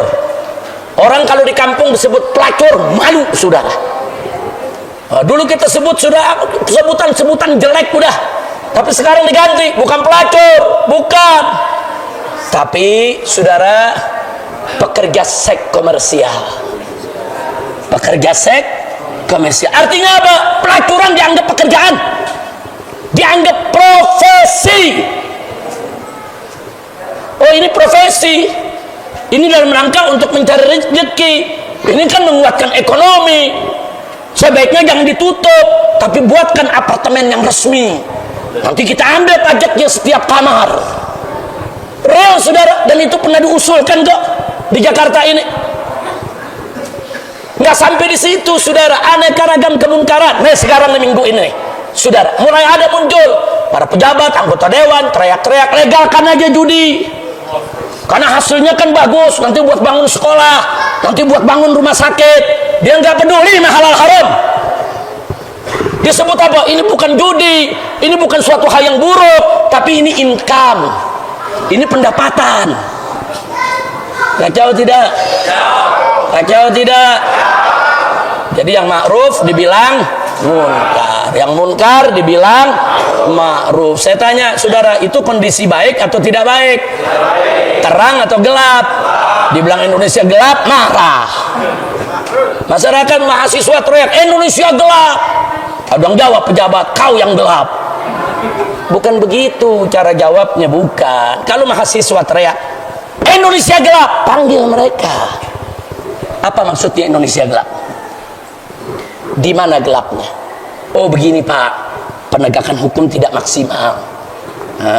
[SPEAKER 1] Orang kalau di kampung disebut pelacur, malu, saudara. Dulu kita sebut, sudah sebutan-sebutan jelek udah. Tapi sekarang diganti, bukan pelacur, bukan. Tapi, saudara, pekerja seks komersial. Pekerja seks komersial. Artinya apa? Pelacuran dianggap pekerjaan, dianggap profesi. Oh, ini profesi, ini dalam rangka untuk mencari rezeki. Ini kan menguatkan ekonomi. Sebaiknya jangan ditutup, tapi buatkan apartemen yang resmi. Nanti kita ambil pajaknya setiap kamar. Real, saudara, dan itu pernah diusulkan kok di Jakarta ini. Nggak sampai di situ, saudara, aneka ragam kemungkaran. Nah, sekarang di minggu ini, saudara, mulai ada muncul para pejabat, anggota dewan teriak-teriak, legalkan aja judi, karena hasilnya kan bagus, nanti buat bangun sekolah, nanti buat bangun rumah sakit. Dia nggak peduli halal haram. Disebut apa? Ini bukan judi, ini bukan suatu hal yang buruk, tapi ini income, ini pendapatan. Kacau tidak? Kacau tidak? Jadi yang ma'ruf dibilang munkar, yang munkar dibilang ma'ruf. Saya tanya, saudara, itu kondisi baik atau tidak baik? Terang atau gelap? Dibilang Indonesia gelap, marah. Masyarakat, mahasiswa teriak, Indonesia gelap. Abang jawab pejabat, kau yang gelap. Bukan begitu cara jawabnya, bukan. Kalau mahasiswa teriak, Indonesia gelap, panggil mereka. Apa maksudnya Indonesia gelap? Di mana gelapnya? Oh, begini Pak, penegakan hukum tidak maksimal,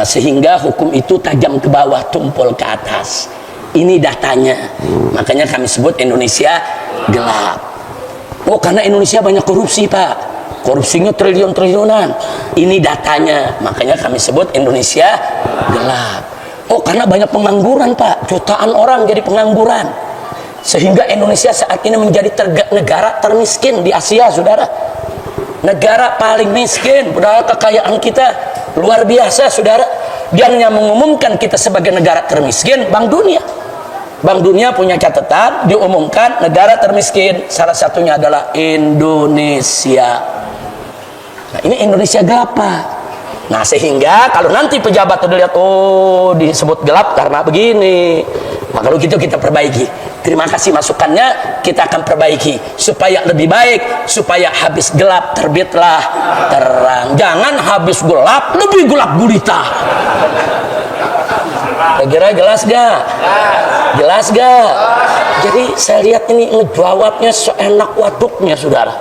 [SPEAKER 1] sehingga hukum itu tajam ke bawah, tumpul ke atas. Ini datanya, makanya kami sebut Indonesia gelap. Oh, karena Indonesia banyak korupsi Pak, korupsinya triliun-triliunan. Ini datanya, makanya kami sebut Indonesia gelap. Oh, karena banyak pengangguran Pak, jutaan orang jadi pengangguran, sehingga Indonesia saat ini menjadi negara termiskin di Asia, saudara. Negara paling miskin, padahal kekayaan kita luar biasa, saudara. Yang mengumumkan kita sebagai negara termiskin, Bank Dunia. Bank Dunia punya catatan, diumumkan negara termiskin, salah satunya adalah Indonesia. Nah, ini Indonesia gelap Pak. Nah, sehingga kalau nanti pejabat udah lihat, oh disebut gelap karena begini, Maka kalau gitu kita perbaiki. Terima kasih masukannya, kita akan perbaiki supaya lebih baik, supaya habis gelap terbitlah terang. Jangan habis gelap lebih gelap gulita. Kira-kira jelas gak? Jelas gak? Jadi saya lihat ini ngejawabnya seenak waduknya, saudara.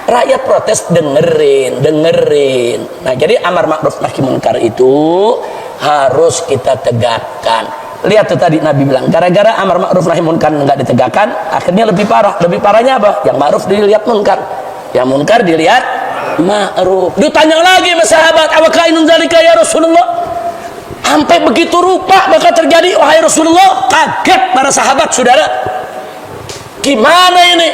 [SPEAKER 1] Rakyat protes dengerin. Nah, jadi amar ma'ruf nahi munkar itu harus kita tegakkan. Lihat tuh tadi Nabi bilang, gara-gara amar ma'ruf nahi munkar nggak ditegakkan, akhirnya lebih parah. Lebih parahnya apa? Yang ma'ruf dilihat munkar, yang munkar dilihat ma'ruf. Ditanya lagi sama sahabat, awakainun zalika ya Rasulullah? Sampai begitu rupa bakal terjadi, wahai Rasulullah. Kaget para sahabat, saudara. Gimana ini?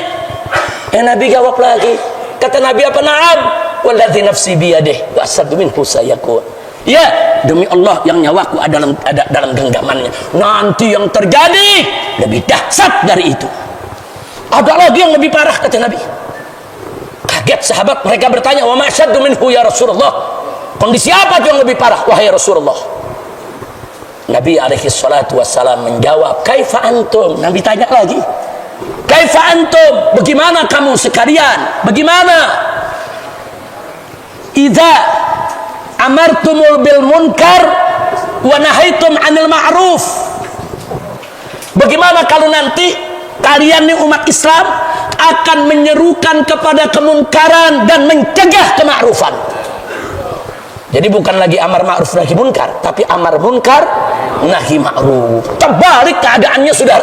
[SPEAKER 1] Nabi jawab lagi. Kata Nabi apa? Na'am, walladzi nafsi biyadihi wa asaddu minhu sayakun. Ya, demi Allah yang nyawaku ada dalam genggamannya. Nanti yang terjadi lebih dahsyat dari itu. Ada lagi yang lebih parah, kata Nabi. Kaget sahabat, mereka bertanya, wa ma asyaddu minhu ya Rasulullah? Kondisi apa yang lebih parah, wahai Rasulullah? Nabi alaihi salatu wassalam menjawab, kaifa antum? Nabi tanya lagi, kaifa antum? Bagaimana kamu sekalian? Bagaimana? Idza amartumul bil munkar wa nahaitum 'anil ma'ruf. Bagaimana kalau nanti kalian nih umat Islam akan menyerukan kepada kemunkaran dan mencegah kema'rufan? Jadi bukan lagi amar ma'ruf nahi munkar, tapi amar munkar nahi ma'ruf. Terbalik keadaannya, saudara.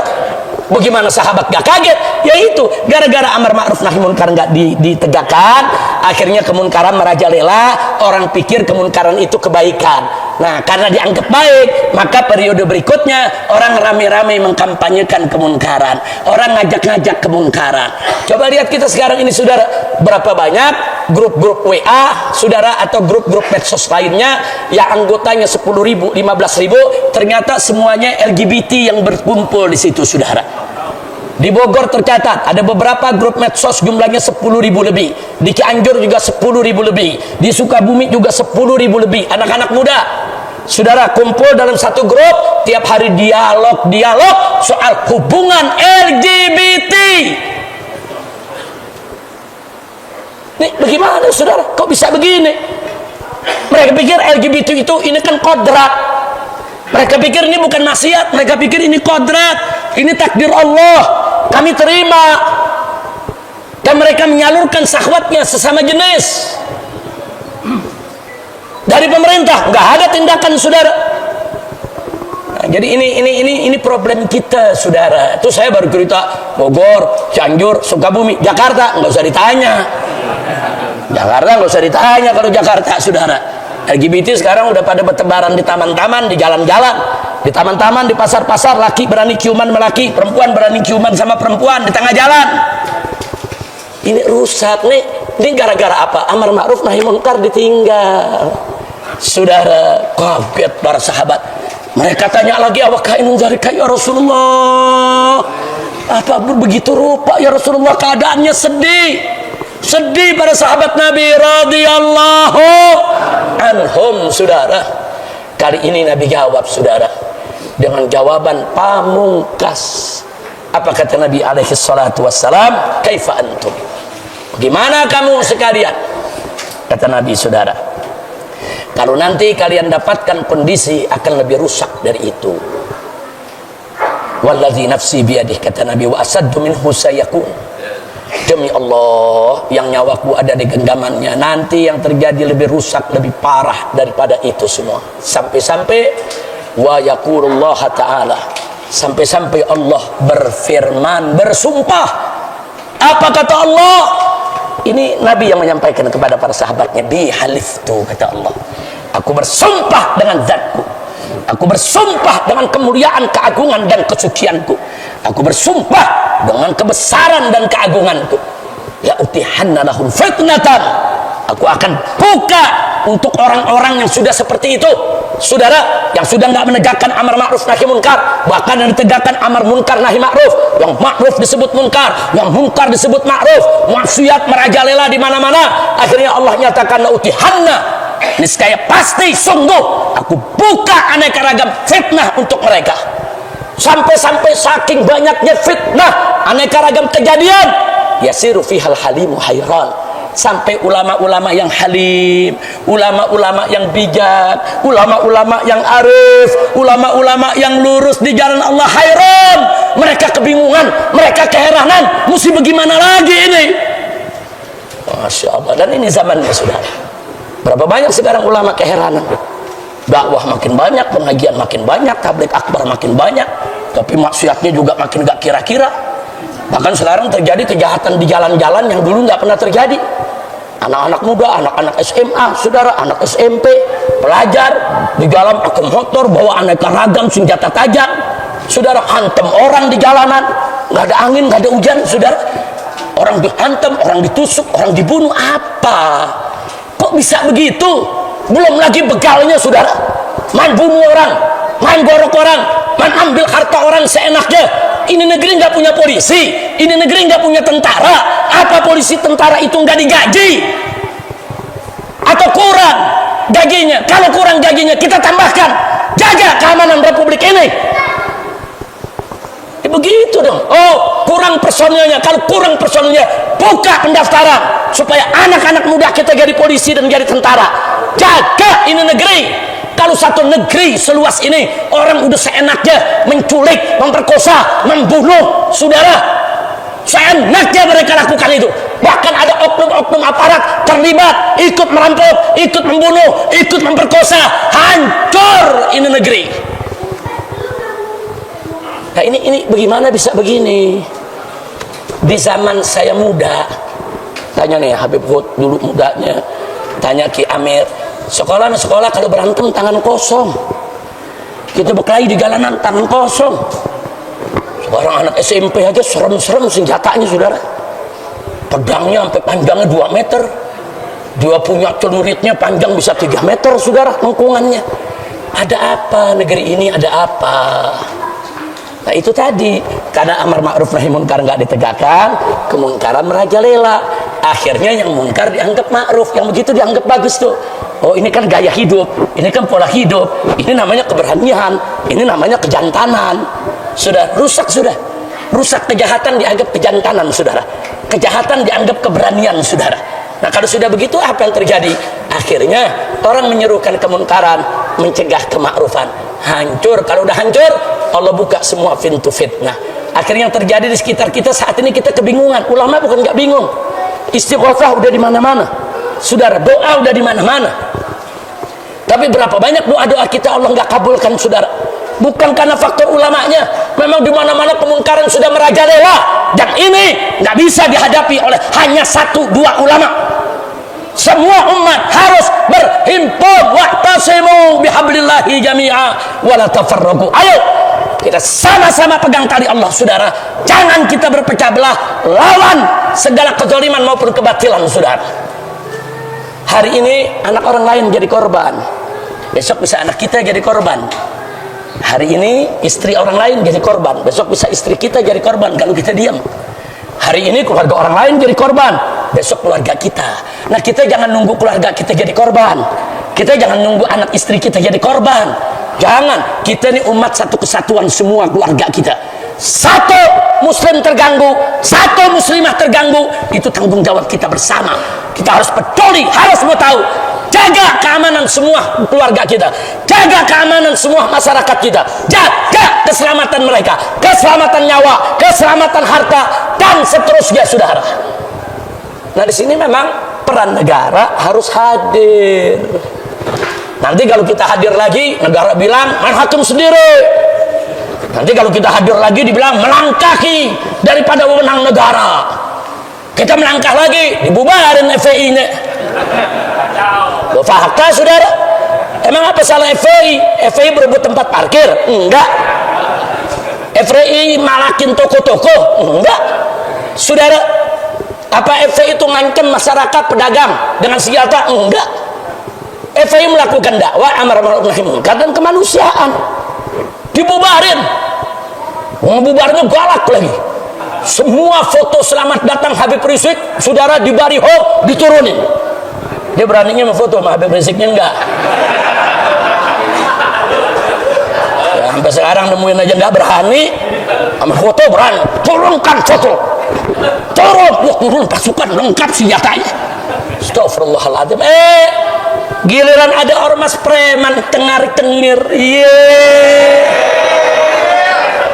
[SPEAKER 1] Bagaimana sahabat gak kaget? Yaitu gara-gara amar ma'ruf nahi munkar gak ditegakkan, akhirnya kemunkaran merajalela. Orang pikir kemunkaran itu kebaikan. Nah, karena dianggap baik, maka periode berikutnya orang rame-rame mengkampanyekan kemunkaran, orang ngajak-ngajak kemunkaran. Coba lihat kita sekarang ini, saudara, berapa banyak grup-grup WA, saudara, atau grup-grup medsos lainnya yang anggotanya 10.000, 15.000, ternyata semuanya LGBT yang berkumpul di situ, saudara. Di Bogor tercatat ada beberapa grup medsos jumlahnya 10.000 lebih. Di Cianjur juga 10.000 lebih. Di Sukabumi juga 10.000 lebih. Anak-anak muda, saudara, kumpul dalam satu grup, tiap hari dialog soal hubungan LGBT. Nih, bagaimana, saudara? Kok bisa begini? Mereka pikir LGBT itu ini kan kodrat. Mereka pikir ini bukan maksiat. Mereka pikir ini kodrat. Ini takdir Allah. Kami terima. Dan mereka menyalurkan syahwatnya sesama jenis. Dari pemerintah nggak ada tindakan, saudara. Nah, jadi ini problem kita, saudara. Itu saya baru cerita Bogor, Cianjur, Sukabumi, Jakarta nggak usah ditanya. Jakarta nggak usah ditanya kalau Jakarta, saudara. LGBT sekarang udah pada bertebaran di taman-taman, di jalan-jalan, di taman-taman, di pasar-pasar. Laki berani ciuman sama laki, perempuan berani ciuman sama perempuan di tengah jalan. Ini rusak nih. Ini gara-gara apa? Amar ma'ruf nahi munkar ditinggal. Saudara, kaget para sahabat. Mereka tanya lagi, awakainun zalika ya Rasulullah? Apa begitu rupa ya Rasulullah? Keadaannya sedih. Sedih para sahabat Nabi radhiyallahu anhum, saudara. Kali ini Nabi jawab, saudara, dengan jawaban pamungkas. Apa kata Nabi alaihi salatu wassalam? Kaifa antum? Bagaimana kamu sekalian? Kata Nabi, saudara, kalau nanti kalian dapatkan kondisi akan lebih rusak dari itu. Walladzi nafsi biyadihi, kata Nabi, wa asaddu minhu sayakun. Demi Allah yang nyawaku ada di genggamannya, nanti yang terjadi lebih rusak, lebih parah daripada itu semua. Sampai-sampai wa yaqulullah ta'ala, sampai-sampai Allah berfirman, bersumpah. Apa kata Allah? Ini Nabi yang menyampaikan kepada para sahabatnya, bi haliftu, kata Allah, aku bersumpah dengan zatku, aku bersumpah dengan kemuliaan, keagungan dan kesucianku, aku bersumpah dengan kebesaran dan keagunganku, la utihanna lahum fitnatan, aku akan buka untuk orang-orang yang sudah seperti itu, saudara, yang sudah nggak menegakkan amar ma'ruf nahi munkar, bahkan yang ditegakkan amar munkar nahi ma'ruf, yang ma'ruf disebut munkar, yang munkar disebut ma'ruf, maksiat merajalela di mana-mana. Akhirnya Allah nyatakan, la utihanna, niscaya pasti sungguh aku buka aneka ragam fitnah untuk mereka. Sampai-sampai saking banyaknya fitnah, aneka ragam kejadian, yasiru fihal halimu hayran. Sampai ulama-ulama yang halim, ulama-ulama yang bijak, ulama-ulama yang arif, ulama-ulama yang lurus di jalan Allah hayran. Mereka kebingungan, mereka keheranan, mesti bagaimana lagi ini? Masya Allah. Dan ini zamannya, saudara. Berapa banyak sekarang ulama keheranan? Dakwah makin banyak, pengajian makin banyak, tabligh akbar makin banyak, tapi maksiatnya juga makin gak kira-kira. Bahkan sekarang terjadi kejahatan di jalan-jalan yang dulu nggak pernah terjadi. Anak-anak muda, anak-anak SMA, saudara, anak SMP, pelajar di jalan pakai motor, bawa aneka ragam senjata tajam, saudara, hantam orang di jalanan, nggak ada angin, nggak ada hujan, saudara, orang dihantam, orang ditusuk, orang dibunuh. Apa? Kok bisa begitu? Belum lagi begalnya, saudara, main bunuh orang, main gorok orang, main ambil harta orang seenaknya. Ini negeri nggak punya polisi, ini negeri nggak punya tentara. Apa polisi tentara itu nggak digaji? Atau kurang gajinya? Kalau kurang gajinya, kita tambahkan, jaga keamanan republik ini. Begitu dong. Oh, kurang personilnya. Kalau kurang personilnya, buka pendaftaran supaya anak-anak muda kita jadi polisi dan jadi tentara. Jaga ini negeri. Kalau satu negeri seluas ini orang udah seenaknya menculik, memperkosa, membunuh, saudara, seenaknya mereka lakukan itu. Bahkan ada oknum-oknum aparat terlibat, ikut merampok, ikut membunuh, ikut memperkosa. Hancur ini negeri. Nah, ini bagaimana bisa begini? Di zaman saya muda, tanya nih Habib Hud dulu mudanya, tanya Ki Amir, sekolah kalau berantem tangan kosong, kita berkelahi di jalanan tangan kosong. Sekarang anak SMP aja serem-serem senjatanya, saudara, pedangnya sampai panjangnya 2 meter, dia punya celuritnya panjang bisa 3 meter, saudara, lengkungannya. Ada apa negeri ini? Ada apa? Nah, itu tadi, karena amar ma'ruf nahi munkar nggak ditegakkan, kemungkaran merajalela. Akhirnya yang munkar dianggap ma'ruf, yang begitu dianggap bagus tuh. Oh, ini kan gaya hidup, ini kan pola hidup, ini namanya keberanian, ini namanya kejantanan. Sudah rusak, kejahatan dianggap kejantanan, saudara. Kejahatan dianggap keberanian, saudara. Nah, kalau sudah begitu, apa yang terjadi? Akhirnya orang menyerukan kemunkaran, mencegah kemakruffan. Hancur. Kalau udah hancur, Allah buka semua pintu fitnah. Akhirnya yang terjadi di sekitar kita saat ini, kita kebingungan. Ulama bukan nggak bingung, istighosah udah di mana-mana, saudara, doa udah di mana-mana. Tapi berapa banyak doa-doa kita Allah nggak kabulkan, saudara? Bukan karena faktor ulamanya, memang di mana-mana kemungkaran sudah merajalela. Dan ini nggak bisa dihadapi oleh hanya 1-2 ulama. Semua umat harus berhimpun, wa'tasimu bihablillahi jami'a wa la tafarraqu. Ayo kita sama-sama pegang tali Allah, saudara. Jangan kita berpecah belah, lawan segala kezaliman maupun kebatilan, saudara. Hari ini anak orang lain jadi korban, besok bisa anak kita jadi korban. Hari ini istri orang lain jadi korban, besok bisa istri kita jadi korban kalau kita diam. Hari ini keluarga orang lain jadi korban, besok keluarga kita. Nah, kita jangan nunggu keluarga kita jadi korban, kita jangan nunggu anak istri kita jadi korban. Jangan. Kita ini umat satu kesatuan, semua keluarga kita. Satu muslim terganggu, satu muslimah terganggu, itu tanggung jawab kita bersama. Kita harus peduli, harus mau tahu. Jaga keamanan semua keluarga kita, jaga keamanan semua masyarakat kita, jaga keselamatan mereka, keselamatan nyawa, keselamatan harta, dan seterusnya, saudara. Nah, di sini memang peran negara harus hadir. Nanti kalau kita hadir lagi, negara bilang main hakim sendiri. Nanti kalau kita hadir lagi, dibilang melangkahi daripada wewenang negara. Kita melangkah lagi, dibubarin FPI-nya. Fakta, saudara. Emang apa salah FPI? FPI berebut tempat parkir? Enggak. FPI malakin toko-toko? Enggak. Saudara, apa FPI itu ngancam masyarakat pedagang dengan senjata? Enggak. FPI melakukan dakwah amar ma'ruf nahi munkar dan kemanusiaan. Dibubarin. Bubarnya galak lagi. Semua foto selamat datang Habib Rizik, saudara, di bariho diturunin. Dia beraninya memfoto sama Habib Riziknya enggak. Ya, Sampai sekarang nemuin aja nggak berani, sama foto berani, turunkan foto, turun pasukan lengkap senjatanya. Astagfirullahaladzim. Giliran ada ormas preman tengar-tengir,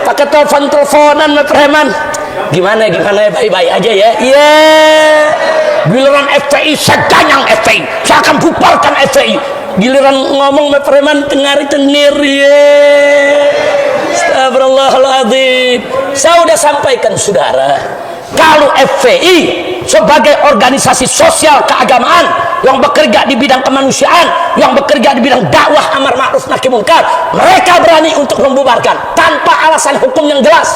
[SPEAKER 1] pakai teleponan sama preman, gimana baik-baik aja ya, giliran FPI saya ganyang FPI, saya akan bubarkan FPI. Giliran ngomong sama preman tengar-tengir, astagfirullahaladzim. Saya udah sampaikan saudara, kalau FPI sebagai organisasi sosial keagamaan yang bekerja di bidang kemanusiaan, yang bekerja di bidang dakwah amar ma'ruf nahi munkar, mereka berani untuk membubarkan tanpa alasan hukum yang jelas.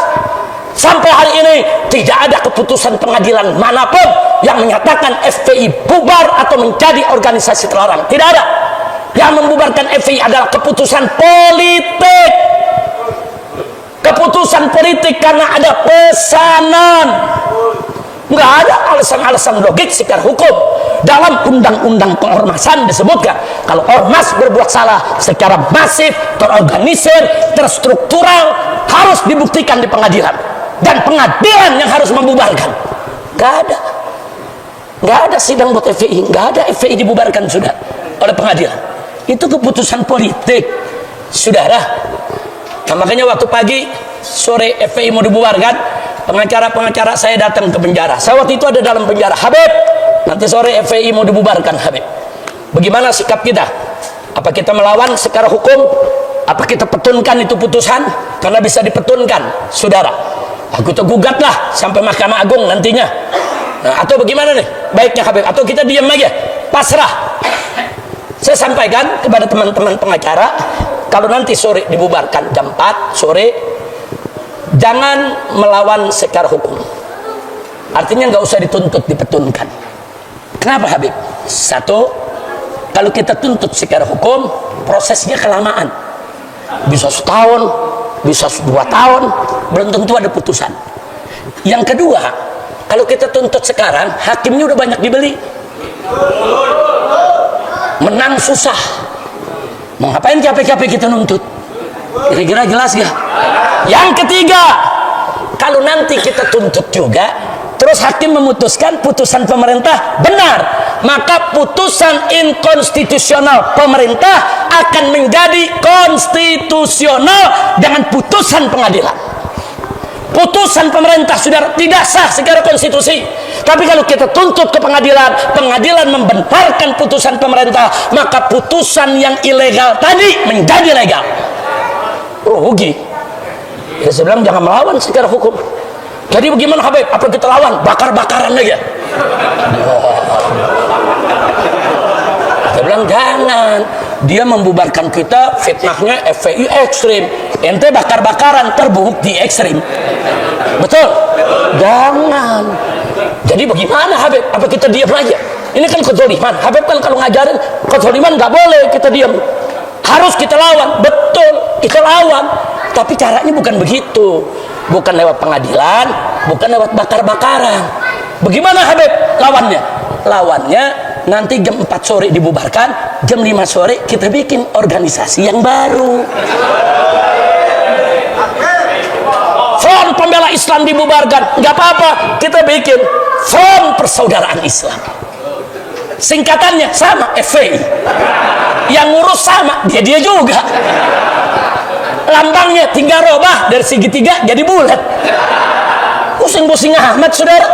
[SPEAKER 1] Sampai hari ini tidak ada keputusan pengadilan manapun yang menyatakan FPI bubar atau menjadi organisasi terlarang. Tidak ada. Yang membubarkan FPI adalah keputusan politik. Keputusan politik karena ada pesanan. Nggak ada alasan-alasan logik secara hukum. Dalam undang-undang pengormasan disebutkan kalau ormas berbuat salah secara masif, terorganisir, terstruktural, harus dibuktikan di pengadilan, dan pengadilan yang harus membubarkan. Nggak ada sidang buat FPI, nggak ada FPI dibubarkan sudah oleh pengadilan. Itu keputusan politik, saudara. Nah, makanya waktu pagi sore FPI mau dibubarkan, pengacara saya datang ke penjara. Saya waktu itu ada dalam penjara. Habib, nanti sore FPI mau dibubarkan, Habib. Bagaimana sikap kita? Apa kita melawan secara hukum? Apa kita petunkan itu putusan? Karena bisa dipetunkan, saudara. Aku gugatlah sampai Mahkamah Agung nantinya. Nah, atau bagaimana nih? Baiknya Habib, atau kita diam aja, pasrah. Saya sampaikan kepada teman-teman pengacara, kalau nanti sore dibubarkan jam 4 sore, jangan melawan secara hukum. Artinya nggak usah dituntut, dipetunkan. Kenapa Habib? Satu, kalau kita tuntut secara hukum, prosesnya kelamaan. Bisa setahun, bisa 2 tahun, belum tentu ada putusan. Yang kedua, kalau kita tuntut sekarang, hakimnya udah banyak dibeli. Menang susah. Mau ngapain capek-capek kita nuntut? Kira-kira jelas gak? Yang ketiga, kalau nanti kita tuntut juga, terus hakim memutuskan putusan pemerintah benar, maka putusan inkonstitusional pemerintah akan menjadi konstitusional dengan putusan pengadilan. Putusan pemerintah saudara tidak sah secara konstitusi. Tapi kalau kita tuntut ke pengadilan, pengadilan membenarkan putusan pemerintah, maka putusan yang ilegal tadi menjadi legal. Rugi. Ya, saya bilang jangan melawan secara hukum. Jadi bagaimana Habib? Apa kita lawan? Bakar-bakaran aja. Saya bilang jangan. Dia membubarkan kita, fitnahnya FPI ekstrim. Ente bakar-bakaran, terbukti ekstrim. Betul? Jangan. Jadi bagaimana Habib? Apa kita diam aja? Ini kan kezaliman. Habib kan kalau ngajarin kezaliman nggak boleh kita diam. Harus kita lawan. Betul, kita lawan. Tapi caranya bukan begitu. Bukan lewat pengadilan, bukan lewat bakar-bakaran. Bagaimana Habib lawannya? Lawannya nanti jam 4 sore dibubarkan, jam 5 sore kita bikin organisasi yang baru. Front Pembela Islam dibubarkan, nggak apa-apa, kita bikin Front Persaudaraan Islam. Singkatannya sama, FPI. Yang ngurus sama, dia juga. Lambangnya tinggal robah dari segitiga jadi bulat. Pusing-pusing amat saudara.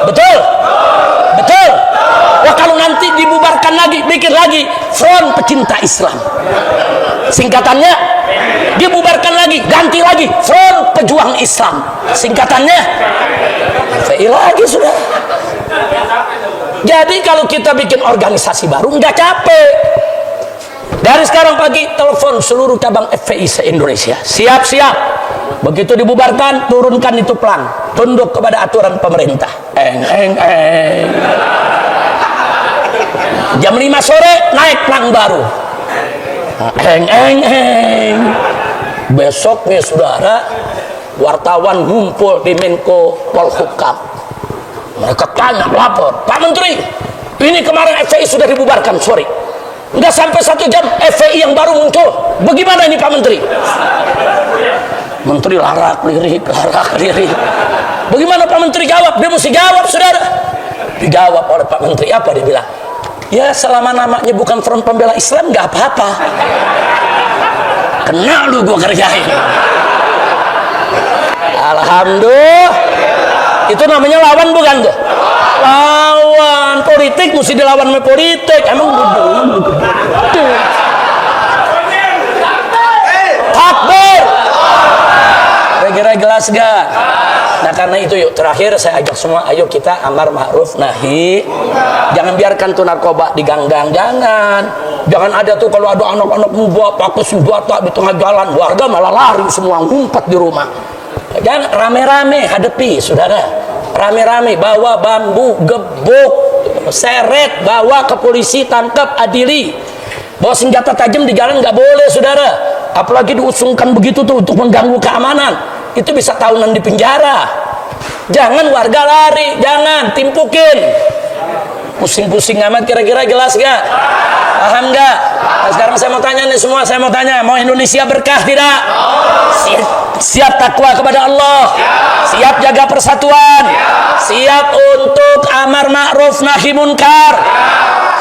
[SPEAKER 1] Betul? Betul? Wah, kalau nanti dibubarkan lagi, bikin lagi Front Pecinta Islam. Singkatannya dibubarkan lagi, ganti lagi Front Pejuang Islam. Singkatannya FPI lagi sudah. Jadi kalau kita bikin organisasi baru nggak capek. Dari sekarang pagi telepon seluruh cabang FPI se-Indonesia. Siap-siap. Begitu dibubarkan, turunkan itu pelang. Tunduk kepada aturan pemerintah. Jam 5 sore naik pelang baru. Besoknya saudara, wartawan ngumpul di Menko Polhukam. Mereka tanya, lapor, Pak Menteri, ini kemarin FPI sudah dibubarkan, sorry. Nggak sampai 1 jam FPI yang baru muncul. Bagaimana ini Pak Menteri? Menteri larak lirik. Bagaimana Pak Menteri jawab? Dia mesti jawab, saudara. Dijawab oleh Pak Menteri, apa dia bilang? Ya selama namanya bukan Front Pembela Islam nggak apa-apa. Kena lu gua kerjain. Alhamdulillah. Itu namanya lawan bukan tuh? Lawan politik mesti dilawan sama politik. Emang takbir. Kira-kira jelas gak? Nah karena itu yuk terakhir saya ajak semua, ayo kita amar ma'ruf nahi. Jangan biarkan tuh narkoba di gang-gang, jangan ada tuh kalau ada anak-anak muda pakai senjata di tengah jalan, warga malah lari semua ngumpet di rumah. Jangan rame-rame hadapi, saudara. Rame-rame bawa bambu, gebuk, seret, bawa ke polisi, tangkap, adili. Bawa senjata tajam di jalan nggak boleh, saudara. Apalagi diusungkan begitu tuh untuk mengganggu keamanan. Itu bisa tahunan di penjara. Jangan warga lari, jangan timpukin. Pusing-pusing amat, kira-kira jelas gak? Paham gak? Nah, sekarang saya mau tanya nih semua, saya mau tanya, mau Indonesia berkah tidak? Siap takwa kepada Allah? Siap jaga persatuan? Siap untuk amar ma'ruf nahi munkar?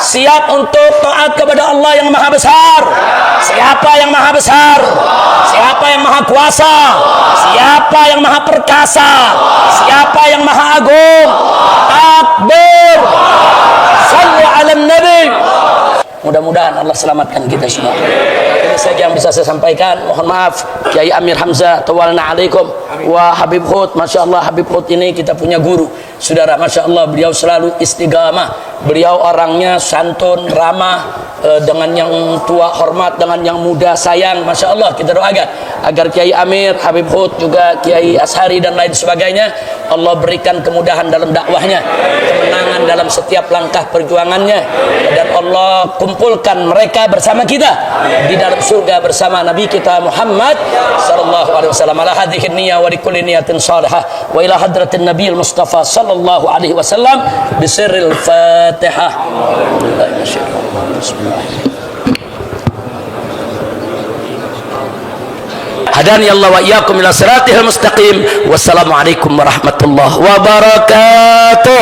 [SPEAKER 1] Siap untuk taat kepada Allah yang maha besar? Siapa yang maha besar? Siapa yang maha kuasa? Siapa yang maha perkasa? Siapa yang maha agung? Takbir! Sallu ala nabi. Mudah-mudahan Allah selamatkan kita semua. Ini saja yang bisa saya sampaikan. Mohon maaf Kiai Amir Hamzah, tawalna alaikum. Wa Habib Hud, Masya Allah Habib Hud ini kita punya guru, saudara. Masya Allah beliau selalu istiqamah. Beliau orangnya santun, ramah, dengan yang tua hormat, dengan yang muda sayang. Masya Allah kita doakan agar Kiai Amir, Habib Hud, juga Kiai Ashari dan lain sebagainya, Allah berikan kemudahan dalam dakwahnya, kemenangan dalam setiap langkah perjuangannya, dan Allah kumpulkan mereka bersama kita di dalam surga bersama Nabi kita Muhammad sallallahu alaihi wasallam. Ala hadhihi niyyah wa likulli niyatin salihah wa ila hadratin nabiyil mustafa sallallahu alaihi wasallam bisirril Fatihah. Hadani Allah wa iyyakum ila siratal mustaqim. Wassalamualaikum warahmatullahi wabarakatuh.